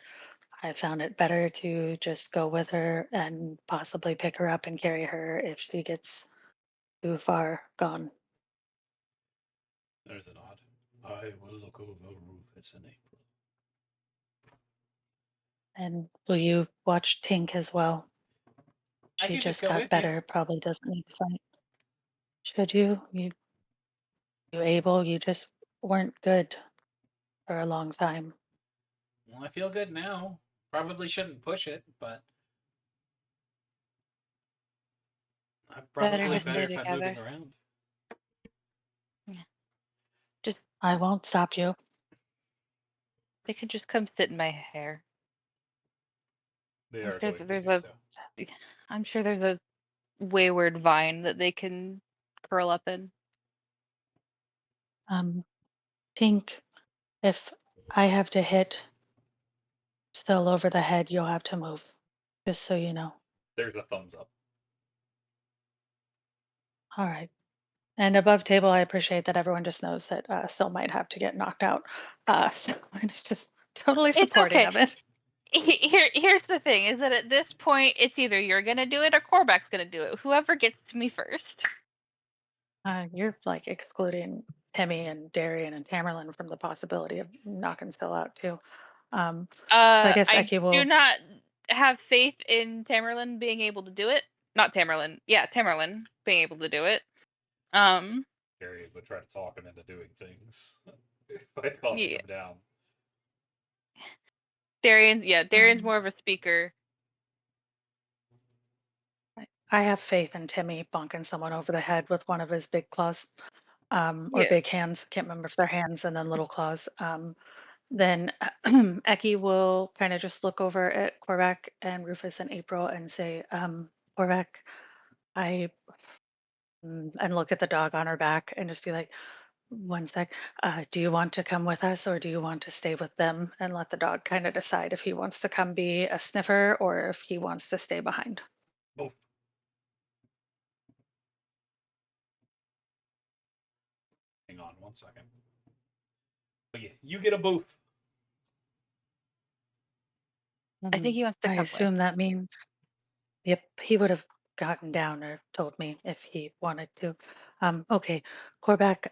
I found it better to just go with her and possibly pick her up and carry her if she gets too far gone. There's a nod. I will look over Rufus in April. And will you watch Tink as well? I She could just just go got with you. better, probably doesn't need to fight. Should you? You able? You just weren't good for a long time. Well, I feel good now. Probably shouldn't push it, but I'm Better probably to better stay if I'm together. moving around. Just I won't stop you. they can just come sit in my hair. They I'm are sure going that to there's do a so. I'm sure there's a wayward vine that they can curl up in. Tink, if I have to hit Still over the head, you'll have to move. Just so you know. There's a thumbs up. All right. And above table, I appreciate that everyone just knows that Still might have to get knocked out. So it's just totally It's supporting okay. of it. Here's the thing: is that at this point, it's either you're gonna do it or Corbac's gonna do it. Whoever gets to me first. You're like excluding Hemi and Darian and Tamerlane from the possibility of knocking Still out too. So I guess I Eki do will. not have faith in Tamerlane being able to do it. Not Tamerlane. Yeah, Tamerlane being able to do it. Gary would try to talk him into doing things by calming Yeah, him down. Darian's Um, more of a speaker. I have faith in Timmy bonking someone over the head with one of his big claws, or Yeah. big hands. Can't remember if they're hands and then little claws. Then Eki will kind of just look over at Korvac and Rufus and April and say, Korvac, I, and look at the dog on her back and just be like, one sec, do you want to come with us or do you want to stay with them and let the dog kind of decide if he wants to come be a sniffer or if he wants to stay behind? Both. Hang on 1 second. But yeah, you get a booth. I think he wants to I come with. assume that means, yep, he would have gotten down or told me if he wanted to. Okay, Korvac,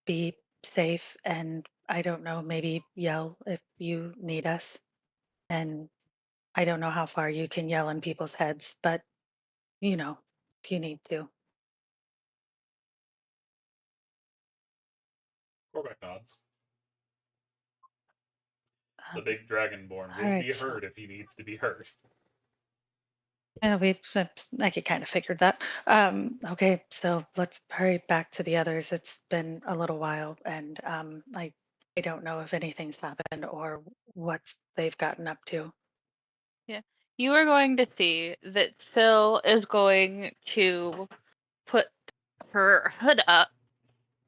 be safe and I don't know, maybe yell if you need us. And I don't know how far you can yell in people's heads, but if you need to. Korvac nods. The Um, big dragonborn all will right, be so heard if he needs to be heard. yeah, I could kind of figured that. Okay, so let's hurry back to the others. It's been a little while, and I don't know if anything's happened or what they've gotten up to. Yeah. You are going to see that Syl is going to put her hood up,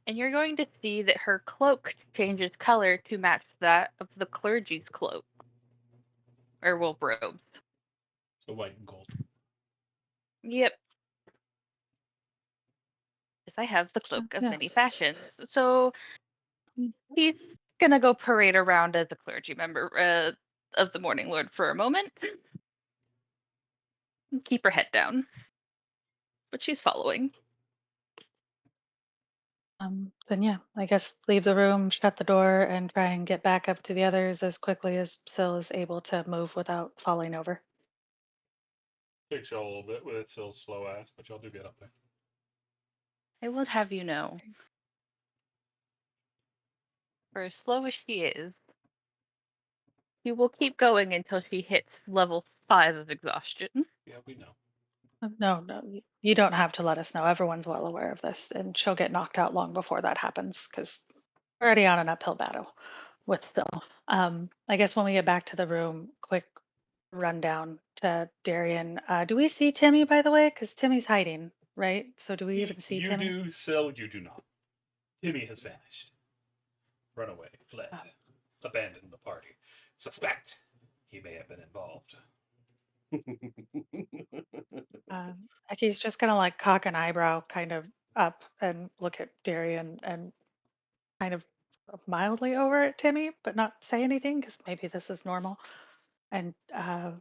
and you're going to see that her cloak changes color to match that of the clergy's cloak or wolf robes. So white and gold. Yep. Yes, I have the cloak of Yeah. many fashions. So he's gonna go parade around as a clergy member of the Morning Lord for a moment. Keep her head down, but she's following. Then yeah, I guess leave the room, shut the door, and try and get back up to the others as quickly as Syl is able to move without falling over. Takes y'all a little bit with its still slow ass, but y'all do get up there. I will have you know, for as slow as she is, she will keep going until she hits level 5 of exhaustion. Yeah, we know. No, you don't have to let us know. Everyone's well aware of this, and she'll get knocked out long before that happens because we're already on an uphill battle with Syl. I guess when we get back to the room, quick rundown. to Darian. Do we see Timmy, by the way? Because Timmy's hiding, right? So do we even see You Timmy? do, Syl, you do not. Timmy has vanished. Run away, fled, Oh. abandoned the party. Suspect he may have been involved. He's just gonna like cock an eyebrow kind of up and look at Darian and kind of mildly over at Timmy, but not say anything because maybe this is normal. And I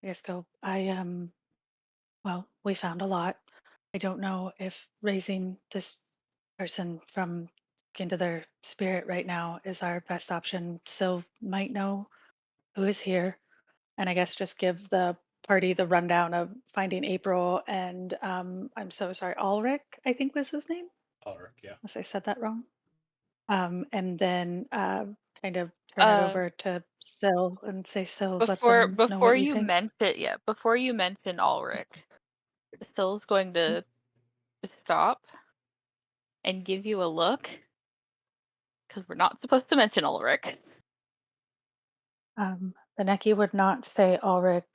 guess go, well, we found a lot. I don't know if raising this person from into their spirit right now is our best option. So might know who is here. And I guess just give the party the rundown of finding April and I'm so sorry, Ulrich, I think was his name, Ulrich, yeah. unless I said that wrong. And then kind of turn it Uh, over to Sil and say, Sil, let before them know before what you you think. mention yeah, before you mention Ulrich, Sill's going to stop and give you a look because we're not supposed to mention Ulrich. The Neki would not say Ulrich,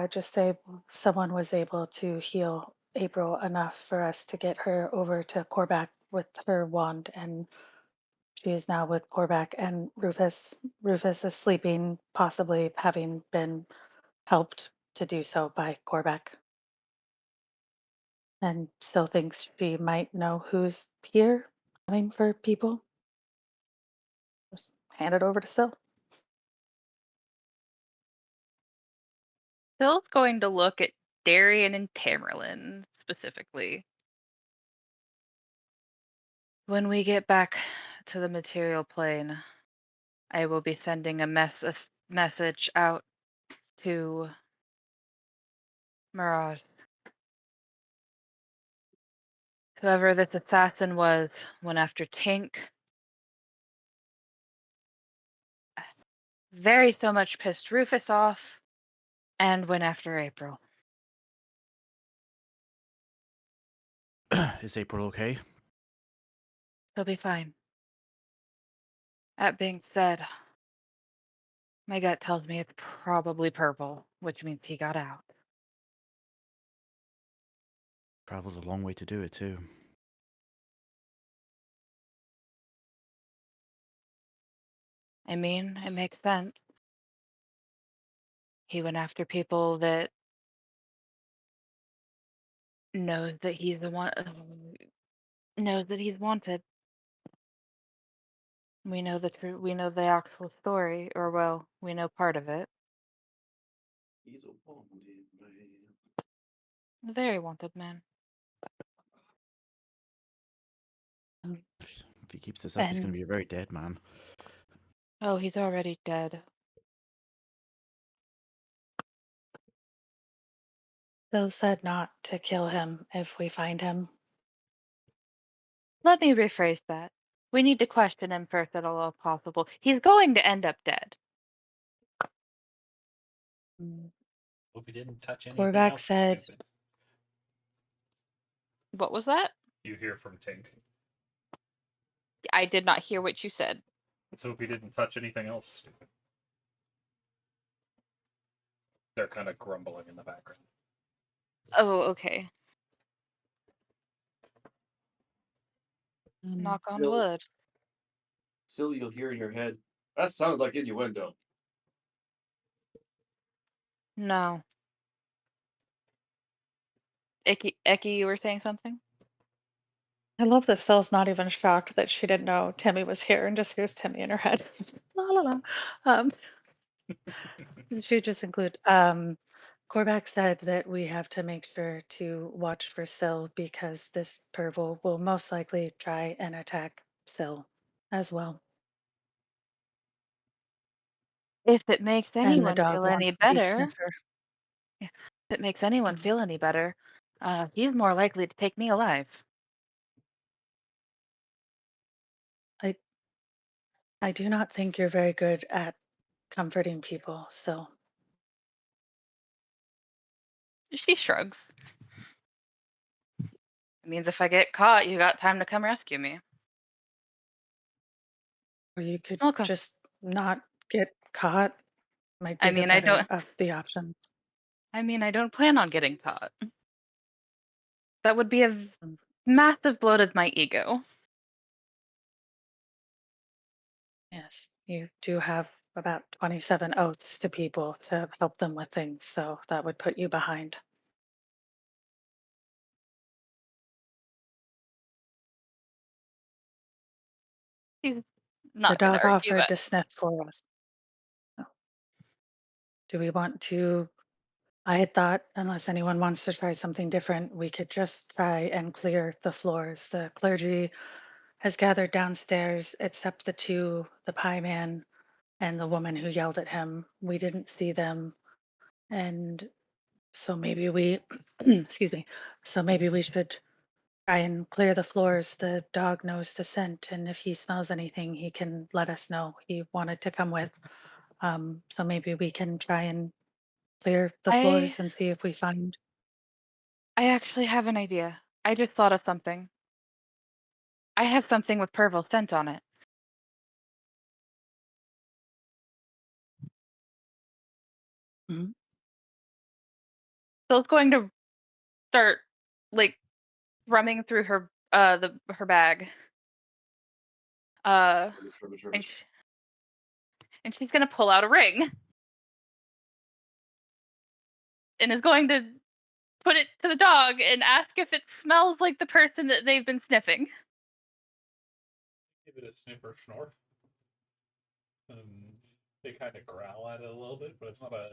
just say someone was able to heal April enough for us to get her over to Korvac with her wand, and she is now with Korvac and Rufus. Rufus is sleeping, possibly having been helped to do so by Korvac, and still thinks she might know who's here coming for people. Just hand it over to Sil. Sill's going to look at Darian and Tamerlane specifically. When we get back to the material plane, I will be sending a message out to Mirage. Whoever this assassin was went after Tink. Very so much pissed Rufus off and went after April. Is April okay? He'll be fine. That being said, my gut tells me it's probably purple, which means he got out. Traveled a long way to do it too. I mean, it makes sense. He went after people that knows that he's the one knows that he's wanted. We know the truth. We know the actual story, or well, we know part of it. He's a wanted man. A very wanted man. If he keeps this up, he's going And to be a very dead man. Oh, he's already dead. Sil said not to kill him if we find him. Let me rephrase that. We need to question him first at all possible. He's going to end up dead. Mm. Hope he didn't touch anything Korvac else said, stupid. What was that? You hear from Tink. I did not hear what you said. Let's hope he didn't touch anything else stupid. They're kind of grumbling in the background. Oh, okay. um, Knock on Still, wood. still, you'll hear in your head. That sounded like innuendo. No. Eki, you were saying something? I love that Sil's not even shocked that she didn't know Timmy was here and just hears Timmy in her head. La la la. Um, she just include Korvac said that we have to make sure to watch for Sil because this purple will most likely try and attack Sil as well. If it makes And the anyone dog feel any wants to be better, sniffer. if it makes anyone Mhm. feel any better, he's more likely to take me alive. I I do not think you're very good at comforting people, so She shrugs. It means if I get caught, you got time to come rescue me. or you could Okay. just not get caught might I be the mean, I better don't. of the option. I mean, I don't plan on getting caught. That would be a Mm. massive blow to my ego. Yes, you do have about 27 oaths to people to help them with things, so that would put you behind. He's The not going to dog argue offered that. to sniff for us. So, do we want to? I had thought, unless anyone wants to try something different, we could just try and clear the floors. The clergy has gathered downstairs, except the pie man and the woman who yelled at him. We didn't see them. And so maybe we, excuse me, so maybe we should try and clear the floors. The dog knows the scent, and if he smells anything, he can let us know. He wanted to come with. So maybe we can try and clear the I floors and see if we find. I actually have an idea. I just thought of something. I have something with Pervil's scent on it. Mhm. So it's going to start like rumming through her bag. Uh Rubbish, rubbish, and rubbish. she's going to pull out a ring and is going to put it to the dog and ask if it smells like the person that they've been sniffing. Give it a sniff or snort. They kind of growl at it a little bit, but it's not a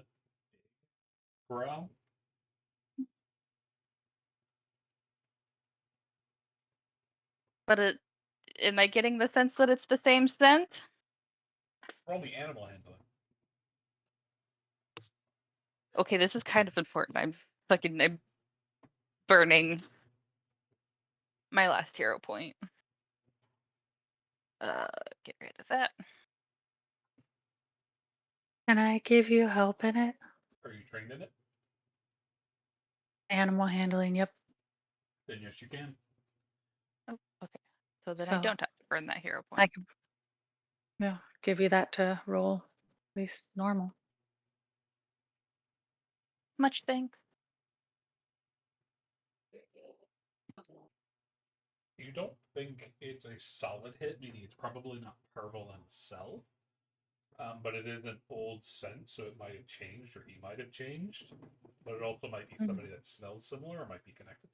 growl. But am I getting the sense that it's the same scent? Roll me animal handling. Okay, this is kind of important. I'm burning my last hero point. Uh, get rid of that. Can I give you help in it? Are you trained in it? Animal handling, yep. Then yes, you can. Oh, okay. So then I So don't have to burn that hero I point. can, yeah, give you that to roll at least normal. Much thanks. You don't think it's a solid hit, meaning it's probably not Pervel himself. But it is an old scent, so it might have changed, or he might have changed. But it also might be Mhm. somebody that smells similar, or might be connected.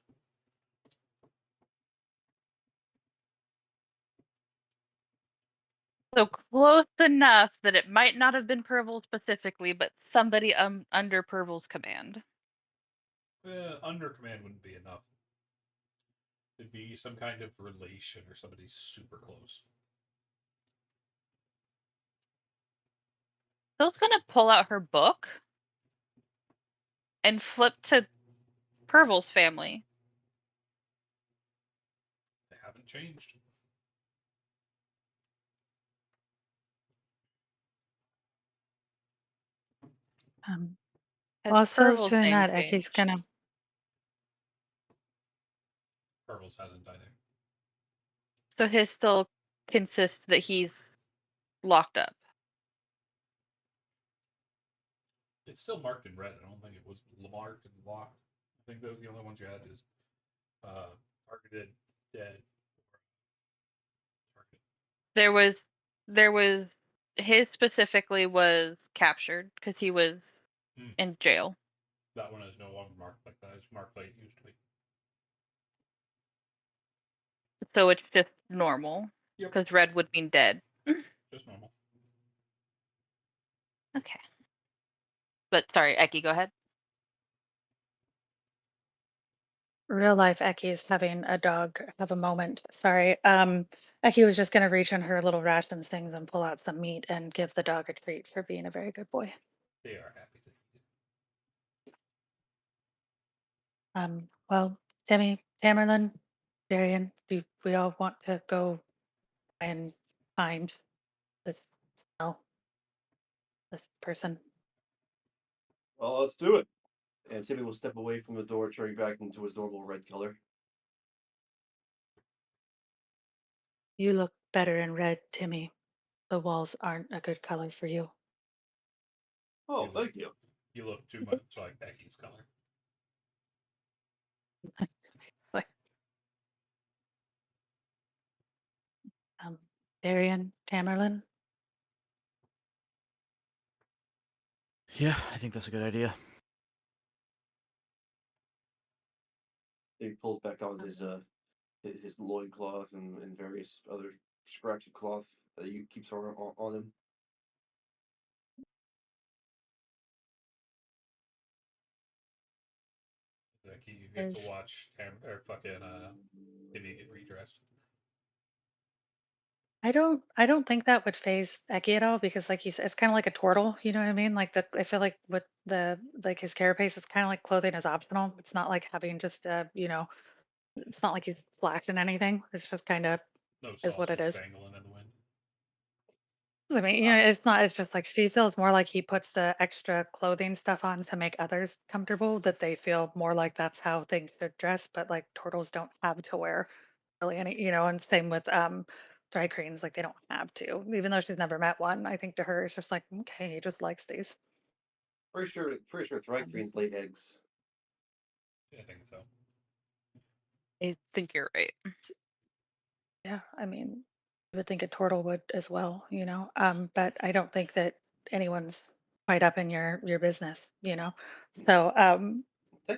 So close enough that it might not have been Pervel specifically, but somebody under Pervel's command. Under command wouldn't be enough. It'd be some kind of relation or somebody super close. Phil's gonna pull out her book and flip to Pervel's family. They haven't changed. Um, Has while Syl's Pervel's doing name that, Ecky's changed? gonna. Pervel's hasn't either. So his still consists that he's locked up. It's still marked in red. I don't think it was marked and locked. I think those are the only ones you had is targeted, dead, or target. There was his specifically was captured because he was Hmm. in jail. That one is no longer marked like that. It's marked like it used to be. So it's just normal Yep. because red would mean dead. Just normal. Okay. But sorry, Eki, go ahead. Real life Eki is having a dog have a moment. Sorry. Eki was just gonna reach in her little rations things and pull out some meat and give the dog a treat for being a very good boy. They are happy to eat it. Well, Timmy, Tamerlan, Darian, do we all want to go and find this smell, this person? Well, let's do it. And Timmy will step away from the door, turning back into his normal red color. You look better in red, Timmy. The walls aren't a good color for you. Oh, You look thank you. You look too much like Becky's color. Like, Darian, Tamerlan. Yeah, I think that's a good idea. He pulls back on his loincloth and various other scraps of cloth that you keep throwing on him. Becky, you get to Is watch Timmy get redressed. I don't think that would phase Eki at all because like you said, it's kind of like a turtle, you know what I mean? Like that I feel like with the like his carapace is kind of like clothing is optional. It's not like having just it's not like he's flashing anything. It's just kind of No is what it sausage is. dangling in the wind. I mean, it's not, it's just like she feels more like he puts the extra clothing stuff on to make others comfortable, that they feel more like that's how things should dress, but like turtles don't have to wear really any, and same with dry cranes, like they don't have to, even though she's never met one. I think to her it's just like, okay, he just likes these. Pretty sure Um, Thrycreans lay eggs. I think so. I think you're right. yeah, I mean, I would think a turtle would as well, but I don't think that anyone's quite up in your business, So Technically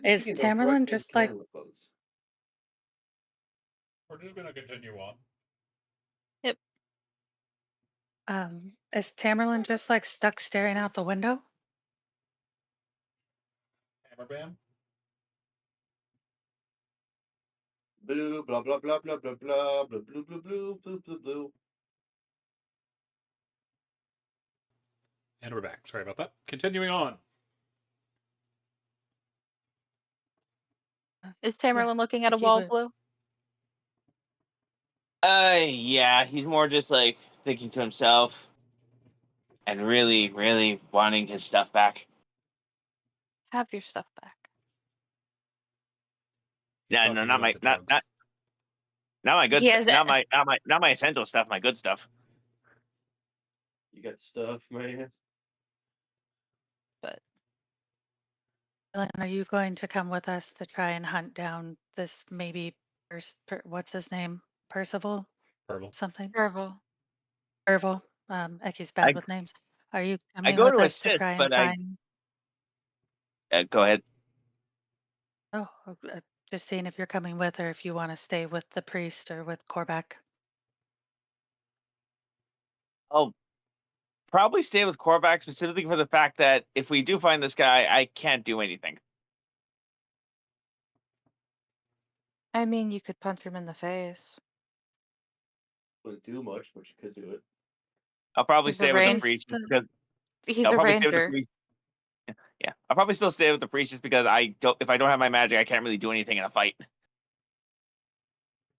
is speaking, though, Tamerlan Thrycreans just like can wear clothes. We're just gonna continue on. Yep. Is Tamerlan just like stuck staring out the window? Hammer Bam. Blue, blah blah blah blah blah blah blah blue blue blue blue blue blue. And we're back. Sorry about that. Continuing on. Is Yeah, Tamerlan looking at a like he wall, would. Blue? Yeah, he's more just like thinking to himself and really, really wanting his stuff back. Have your stuff back. He's Yeah, no, talking not about my the drugs. not my good He stuff. has Not my essential stuff. My good stuff. You got the stuff, man. but Ellen, are you going to come with us to try and hunt down this maybe what's his name? Percival? Purple. Something? Serval. Erval. Eki's bad I with names. Are you I coming go with to us to assist, try and but I find? go ahead. Oh, just seeing if you're coming with or if you want to stay with the priest or with Korvac. I'll probably stay with Korvac specifically for the fact that if we do find this guy, I can't do anything. I mean, you could punch him in the face. Wouldn't do much, but you could do it. I'll probably He's a stay with the rain. Is priest just because He's I'll a probably stay with the ranger. priest. Yeah, I'll probably still stay with the priest just because I don't. If I don't have my magic, I can't really do anything in a fight.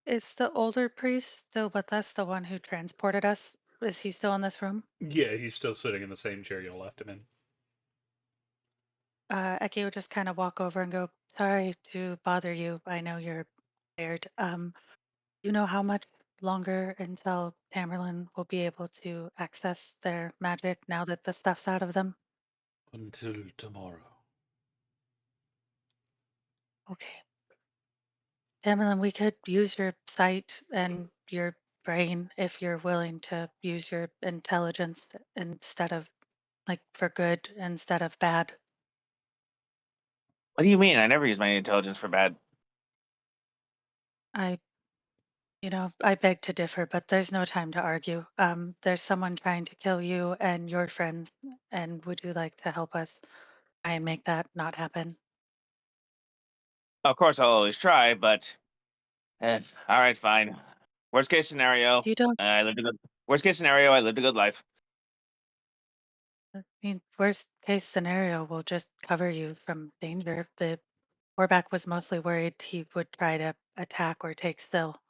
is the older priest still with us, the one who transported us? Is he still in this room? Yeah, he's still sitting in the same chair you left him in. Eki would just kind of walk over and go, sorry to bother you. I know you're tired. You know how much longer until Tamerlan will be able to access their magic now that the stuff's out of them? Until tomorrow. Okay. Tamerlan, we could use your sight and your brain if you're willing to use your intelligence instead of like for good instead of bad. What do you mean? I never use my intelligence for bad. I I beg to differ, but there's no time to argue. There's someone trying to kill you and your friends, and would you like to help us try and make that not happen? Of course, I'll always try, but all right, fine. Worst case scenario, You don't I lived a good. Worst case scenario, I lived a good life. I mean, worst case scenario, we'll just cover you from danger. The Warback was mostly worried he would try to attack or take still.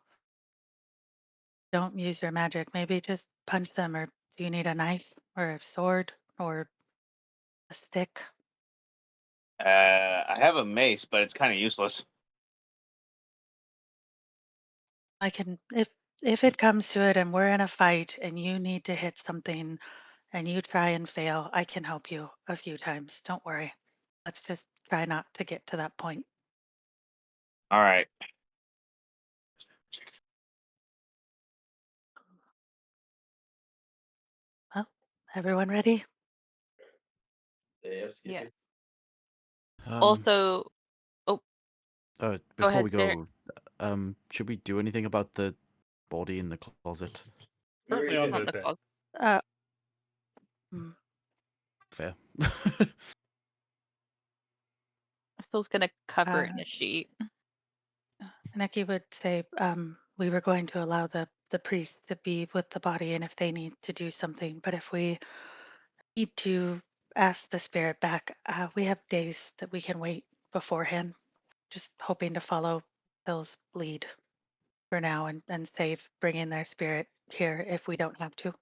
Don't use your magic. Maybe just punch them, or do you need a knife or a sword or a stick? I have a mace, but it's kind of useless. I can if it comes to it and we're in a fight and you need to hit something and you try and fail, I can help you a few times. Don't worry. Let's just try not to get to that point. All right. Well, everyone ready? Yeah, Yeah. Skippy. Also, oh, go Before ahead, we Derek. go, should we do anything about the body in the closet? We already Currently on did. Not the the bed. closet. Uh, mm, Fair. Phil's gonna cover it uh, in a sheet. Neki would say we were going to allow the priest to be with the body and if they need to do something, but if we need to ask the spirit back, we have days that we can wait beforehand. Just hoping to follow Phil's lead for now and save bringing their spirit here if we don't have to.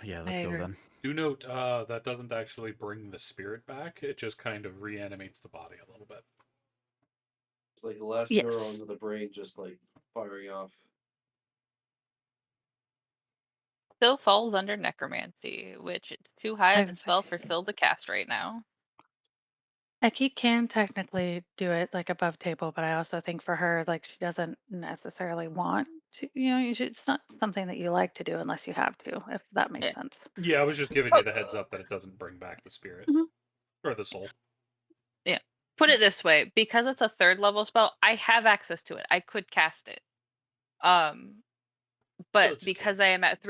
Yeah, I let's go agree. then. Do note that doesn't actually bring the spirit back. It just kind of reanimates the body a little bit. It's like the last Yes. neurons of the brain just like firing off. Phil falls under necromancy, which it's too high I of was a gonna say, spell for Phil to cast right now. Eki can technically do it like above table, but I also think for her, like she doesn't necessarily want to, it's not something that you like to do unless you have to, if that makes Yeah. sense. Yeah, I was just giving you the heads up that it doesn't bring back the spirit Mhm. or the soul. Yeah. Put it this way, because it's a third level spell, I have access to it. I could cast it. But Just because kidding. I am at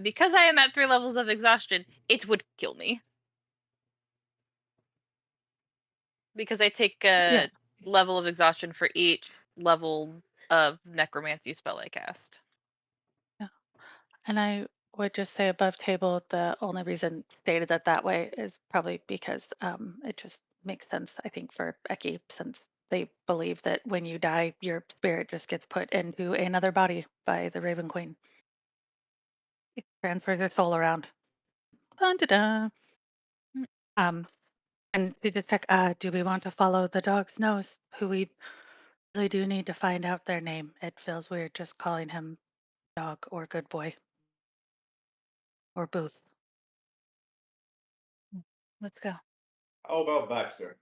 because I am at 3 levels of exhaustion, it would kill me. Because I take Yeah. a level of exhaustion for each level of necromancy spell I cast. Yeah. And I would just say above table, the only reason stated that way is probably because it just makes sense, I think, for Eki, since they believe that when you die, your spirit just gets put into another body by the Raven Queen. It transfers your soul around. Dun-dun-dun. Mm. And to just check, do we want to follow the dog's nose? Who we really do need to find out their name. It feels weird just calling him dog or good boy or Booth. Let's go. How about Baxter?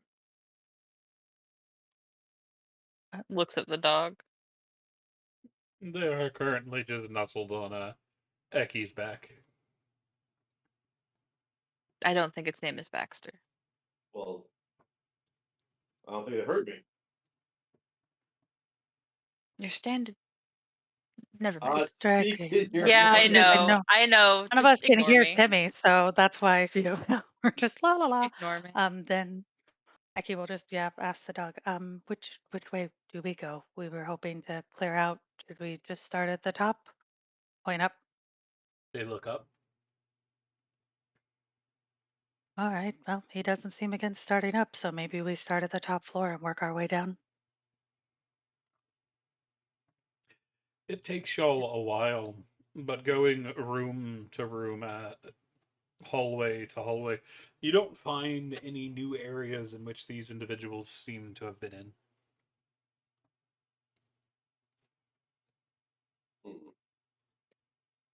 Looks at the dog. They are currently just nuzzled on Eki's back. I don't think its name is Baxter. Well, I don't think it hurt me. You're standing. Never mind. Speak in Distracting. your Yeah, I I was gonna say mind. know. no. I know. None of Just us can ignore hear me. Timmy, so that's why we're just la la la. Ignore me. Then Becky will just ask the dog. Which way do we go? We were hoping to clear out. Should we just start at the top? Point up. They look up. All right. Well, he doesn't seem against starting up, so maybe we start at the top floor and work our way down. It takes y'all a while, but going room to room, hallway to hallway, you don't find any new areas in which these individuals seem to have been in. Hmm.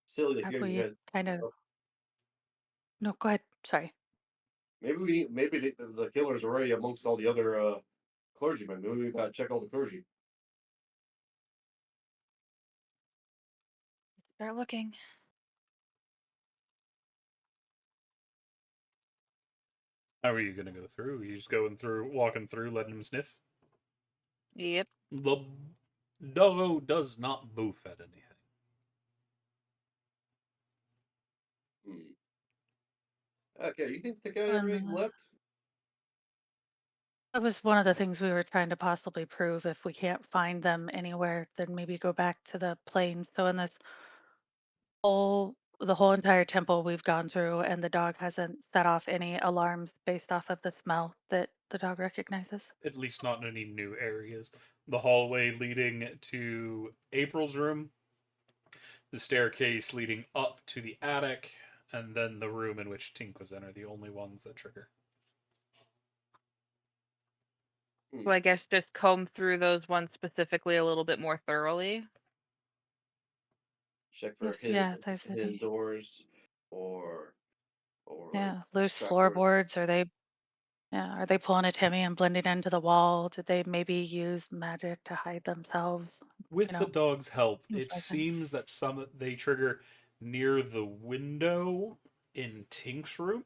Silly that Have you we had. kind of? No, go ahead. Sorry. Maybe the killer's already amongst all the other clergymen. Maybe we gotta check all the clergy. Start looking. How are you going to go through? You just going through, walking through, letting him sniff? Yep. The doggo does not boof at anything. Hmm. Okay, you think the guy already And left? that was one of the things we were trying to possibly prove. If we can't find them anywhere, then maybe go back to the plains. So in this the whole entire temple we've gone through, and the dog hasn't set off any alarms based off of the smell that the dog recognizes. At least not in any new areas. The hallway leading to April's room, the staircase leading up to the attic, and then the room in which Tink was in are the only ones that trigger. So I guess just comb through those ones specifically a little bit more thoroughly. Check for Yeah, there's hidden any. doors or Yeah, loose trapdoors. floorboards. Are they pulling a Timmy and blending into the wall? Did they maybe use magic to hide themselves? With You the know, dog's help, things it like that. seems that some they trigger near the window in Tink's room.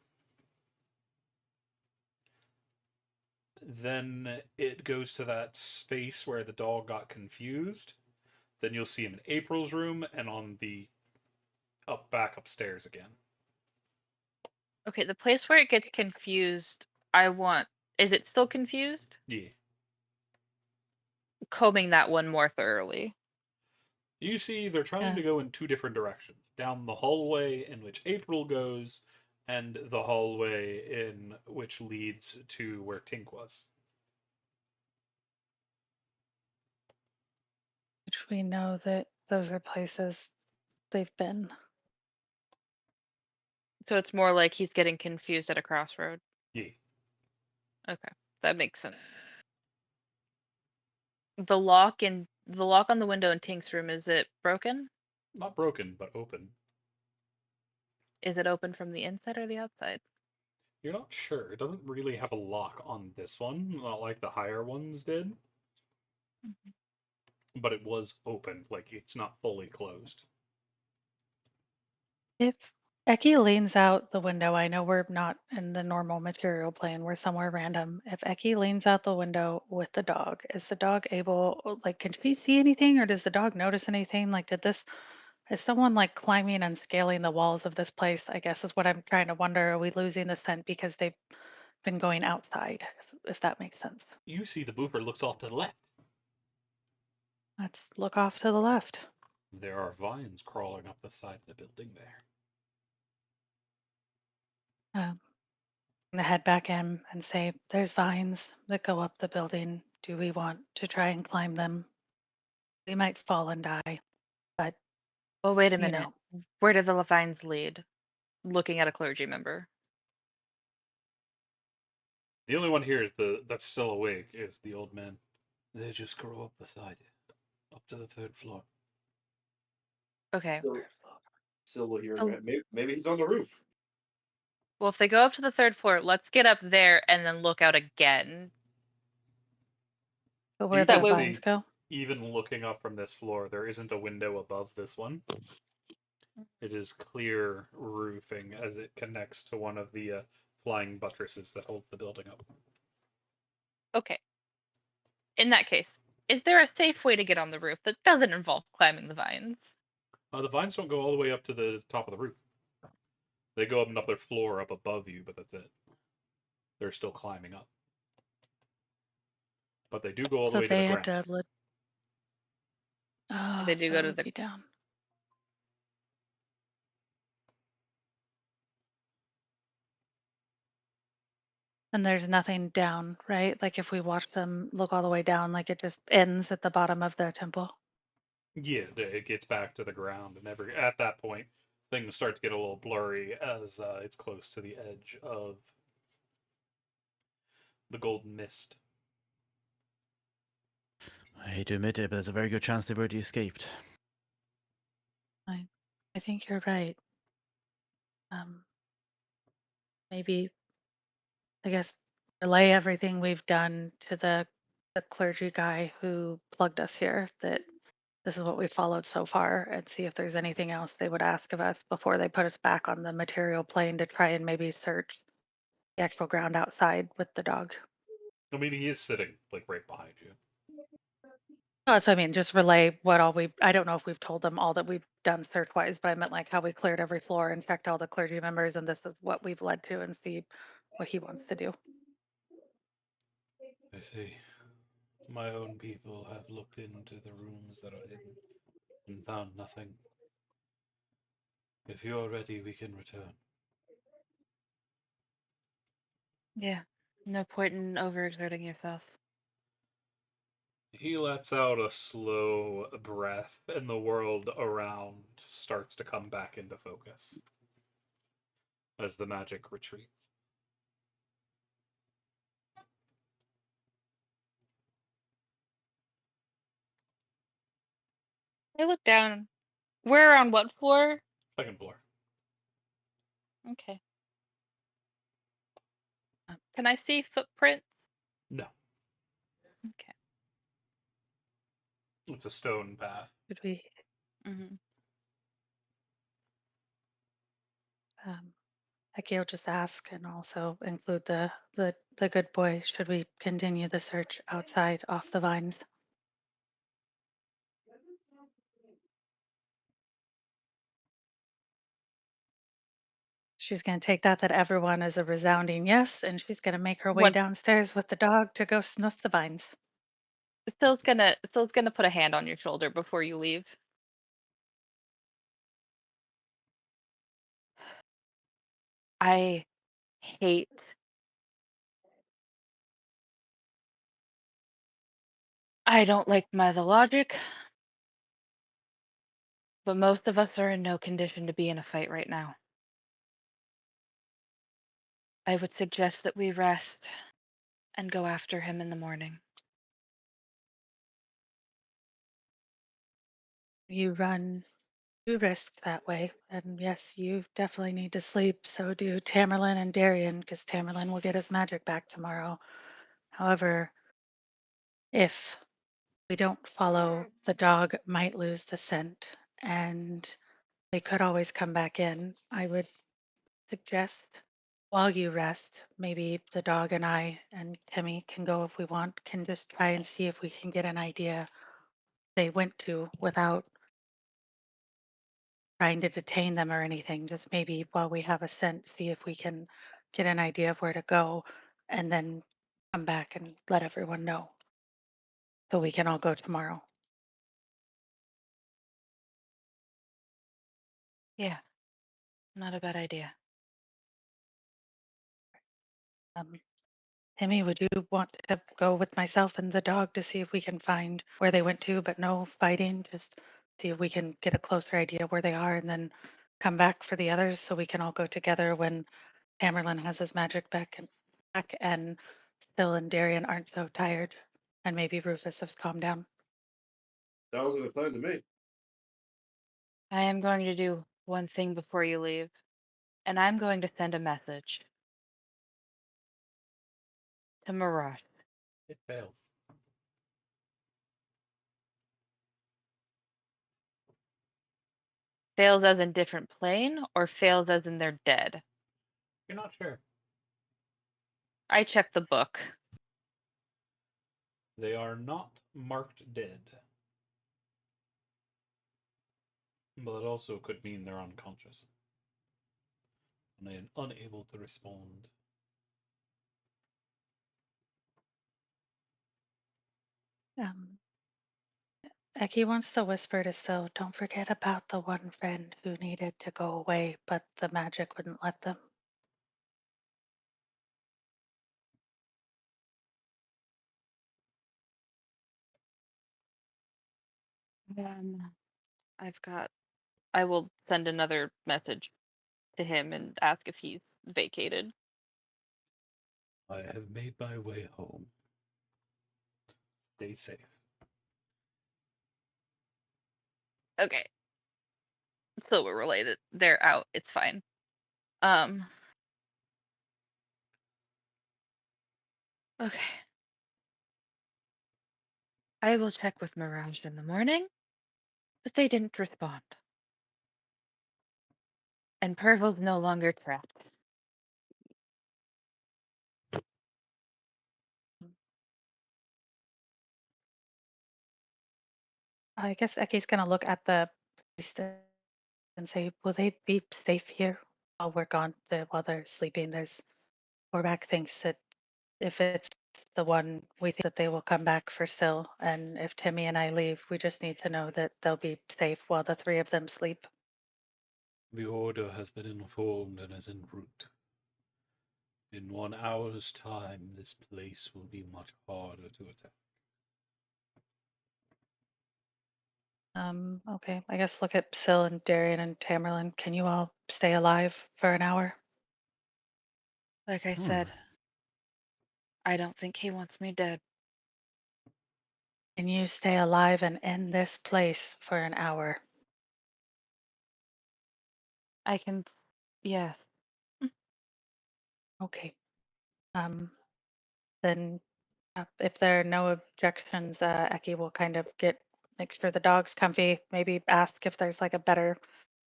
Then it goes to that space where the dog got confused. Then you'll see him in April's room and on the back upstairs again. Okay, the place where it gets confused, is it still confused? Yeah. Combing that one more thoroughly. You see, they're trying Yeah. to go in two different directions: down the hallway in which April goes, and the hallway in which leads to where Tink was. Which we know that those are places they've been. So it's more like he's getting confused at a crossroad. Yeah. Okay, that makes sense. The lock on the window in Tink's room, is it broken? Not broken, but open. Is it open from the inside or the outside? You're not sure. It doesn't really have a lock on this one, not like the higher ones did. But it was open, like it's not fully closed. If Eki leans out the window, I know we're not in the normal material plane, we're somewhere random. If Eki leans out the window with the dog, is the dog able, like, can she see anything or does the dog notice anything? Like, is someone like climbing and scaling the walls of this place? I guess is what I'm trying to wonder. Are we losing the scent because they've been going outside, if that makes sense? You see the boofer looks off to the left. Let's look off to the left. There are vines crawling up the side of the building there. I'm gonna head back in and say, there's vines that go up the building. Do we want to try and climb them? We might fall and die, but Well, wait a you minute. know, Where do the vines lead? Looking at a clergy member. The only one here that's still awake is the old man. They just grow up the side, up to the third floor. Okay. Still will hear. Oh, Maybe he's on the roof. well, if they go up to the third floor, let's get up there and then look out again. but You where That the can way, vines see, go. even looking up from this floor, there isn't a window above this one. It is clear roofing as it connects to one of the flying buttresses that holds the building up. okay. In that case, is there a safe way to get on the roof that doesn't involve climbing the vines? The vines don't go all the way up to the top of the roof. They go up another floor up above you, but that's it. They're still climbing up. But they do go all the So way to the they had ground. to. Oh, They do so go it to would the. be down. And there's nothing down, right? Like if we watch them look all the way down, like it just ends at the bottom of the temple. Yeah, it gets back to the ground, and at that point, things start to get a little blurry as it's close to the edge of the golden mist. I hate to admit it, but there's a very good chance they've already escaped. I think you're right. Um, maybe, I guess, relay everything we've done to the clergy guy who plugged us here, that this is what we followed so far, and see if there's anything else they would ask of us before they put us back on the material plane to try and maybe search the actual ground outside with the dog. I mean, he is sitting like right behind you. Oh, so I mean, just relay what all I don't know if we've told them all that we've done search-wise, but I meant like how we cleared every floor and checked all the clergy members, and this is what we've led to, and see what he wants to do. I see. My own people have looked into the rooms that are hidden and found nothing. If you are ready, we can return. Yeah. No point in overexerting yourself. He lets out a slow breath, and the world around starts to come back into focus as the magic retreats. I look down We're on what floor? Second floor. Okay. Can I see footprints? No, Okay. it's a stone path. Should we Mm-hmm. Eki will just ask and also include the good boy. Should we continue the search outside off the vines? She's going to take that everyone is a resounding yes, and she's going to make her way What? downstairs with the dog to go snuff the vines. Still's gonna put a hand on your shoulder before you leave. I hate. I don't like the logic, but most of us are in no condition to be in a fight right now. I would suggest that we rest and go after him in the morning. You run, you risk that way, and yes, you definitely need to sleep. So do Tamerlane and Darian, because Tamerlane will get his magic back tomorrow. However, if we don't follow, the dog might lose the scent, and they could always come back in. I would suggest while you rest, maybe the dog and I and Timmy can go if we want, can just try and see if we can get an idea they went to without trying to detain them or anything. Just maybe while we have a scent, see if we can get an idea of where to go and then come back and let everyone know so we can all go tomorrow. Yeah, not a bad idea. Um, Timmy, would you want to go with myself and the dog to see if we can find where they went to, but no fighting? Just see if we can get a closer idea where they are and then come back for the others so we can all go together when Tamerlane has his magic back and Still and Darian aren't so tired and maybe Rufus has calmed down. Sounds like a plan to me. I am going to do one thing before you leave, and I'm going to send a message to Mirage. It fails. Fails as in different plane, or fails as in they're dead? You're not sure. I checked the book. They are not marked dead. But it also could mean they're unconscious and unable to respond. Um, Eki wants to whisper to Sil, don't forget about the one friend who needed to go away, but the magic wouldn't let them. Um, I will send another message to him and ask if he's vacated. I have made my way home. Stay safe. Okay, so we're related. They're out. It's fine. Um. Okay. I will check with Mirage in the morning, but they didn't respond. And Pervil's no longer trapped. I guess Eki's going to look at the priest and say, will they be safe here while we're gone, while they're sleeping? Orback thinks that if it's the one, we think that they will come back for Sil. And if Timmy and I leave, we just need to know that they'll be safe while the three of them sleep. The Order has been informed and is en route. In 1 hour's time, this place will be much harder to attack. Okay, I guess look at Sil and Darian and Tamerlane. Can you all stay alive for an hour? Like I said, I don't think he wants me dead. Can you stay alive and end this place for an hour? I can, yes. Okay. Then if there are no objections, Eki will kind of make sure the dog's comfy. Maybe ask if there's like a better,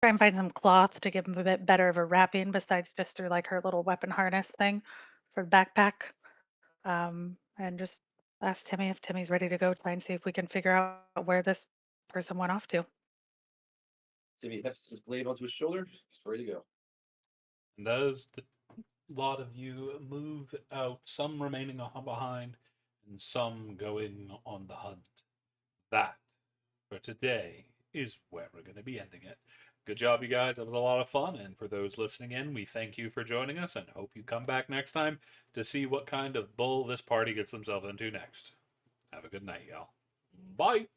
try and find some cloth to give him a bit better of a wrapping besides just through like her little weapon harness thing for the backpack. And just ask Timmy if Timmy's ready to go. Try and see if we can figure out where this person went off to. Timmy hefts his glaive onto his shoulder. He's ready to go. And as the lot of you move out, some remaining behind, and some going on the hunt, that, for today, is where we're going to be ending it. Good job, you guys. That was a lot of fun. And for those listening in, we thank you for joining us and hope you come back next time to see what kind of bull this party gets themselves into next. Have a good night, y'all. Bye.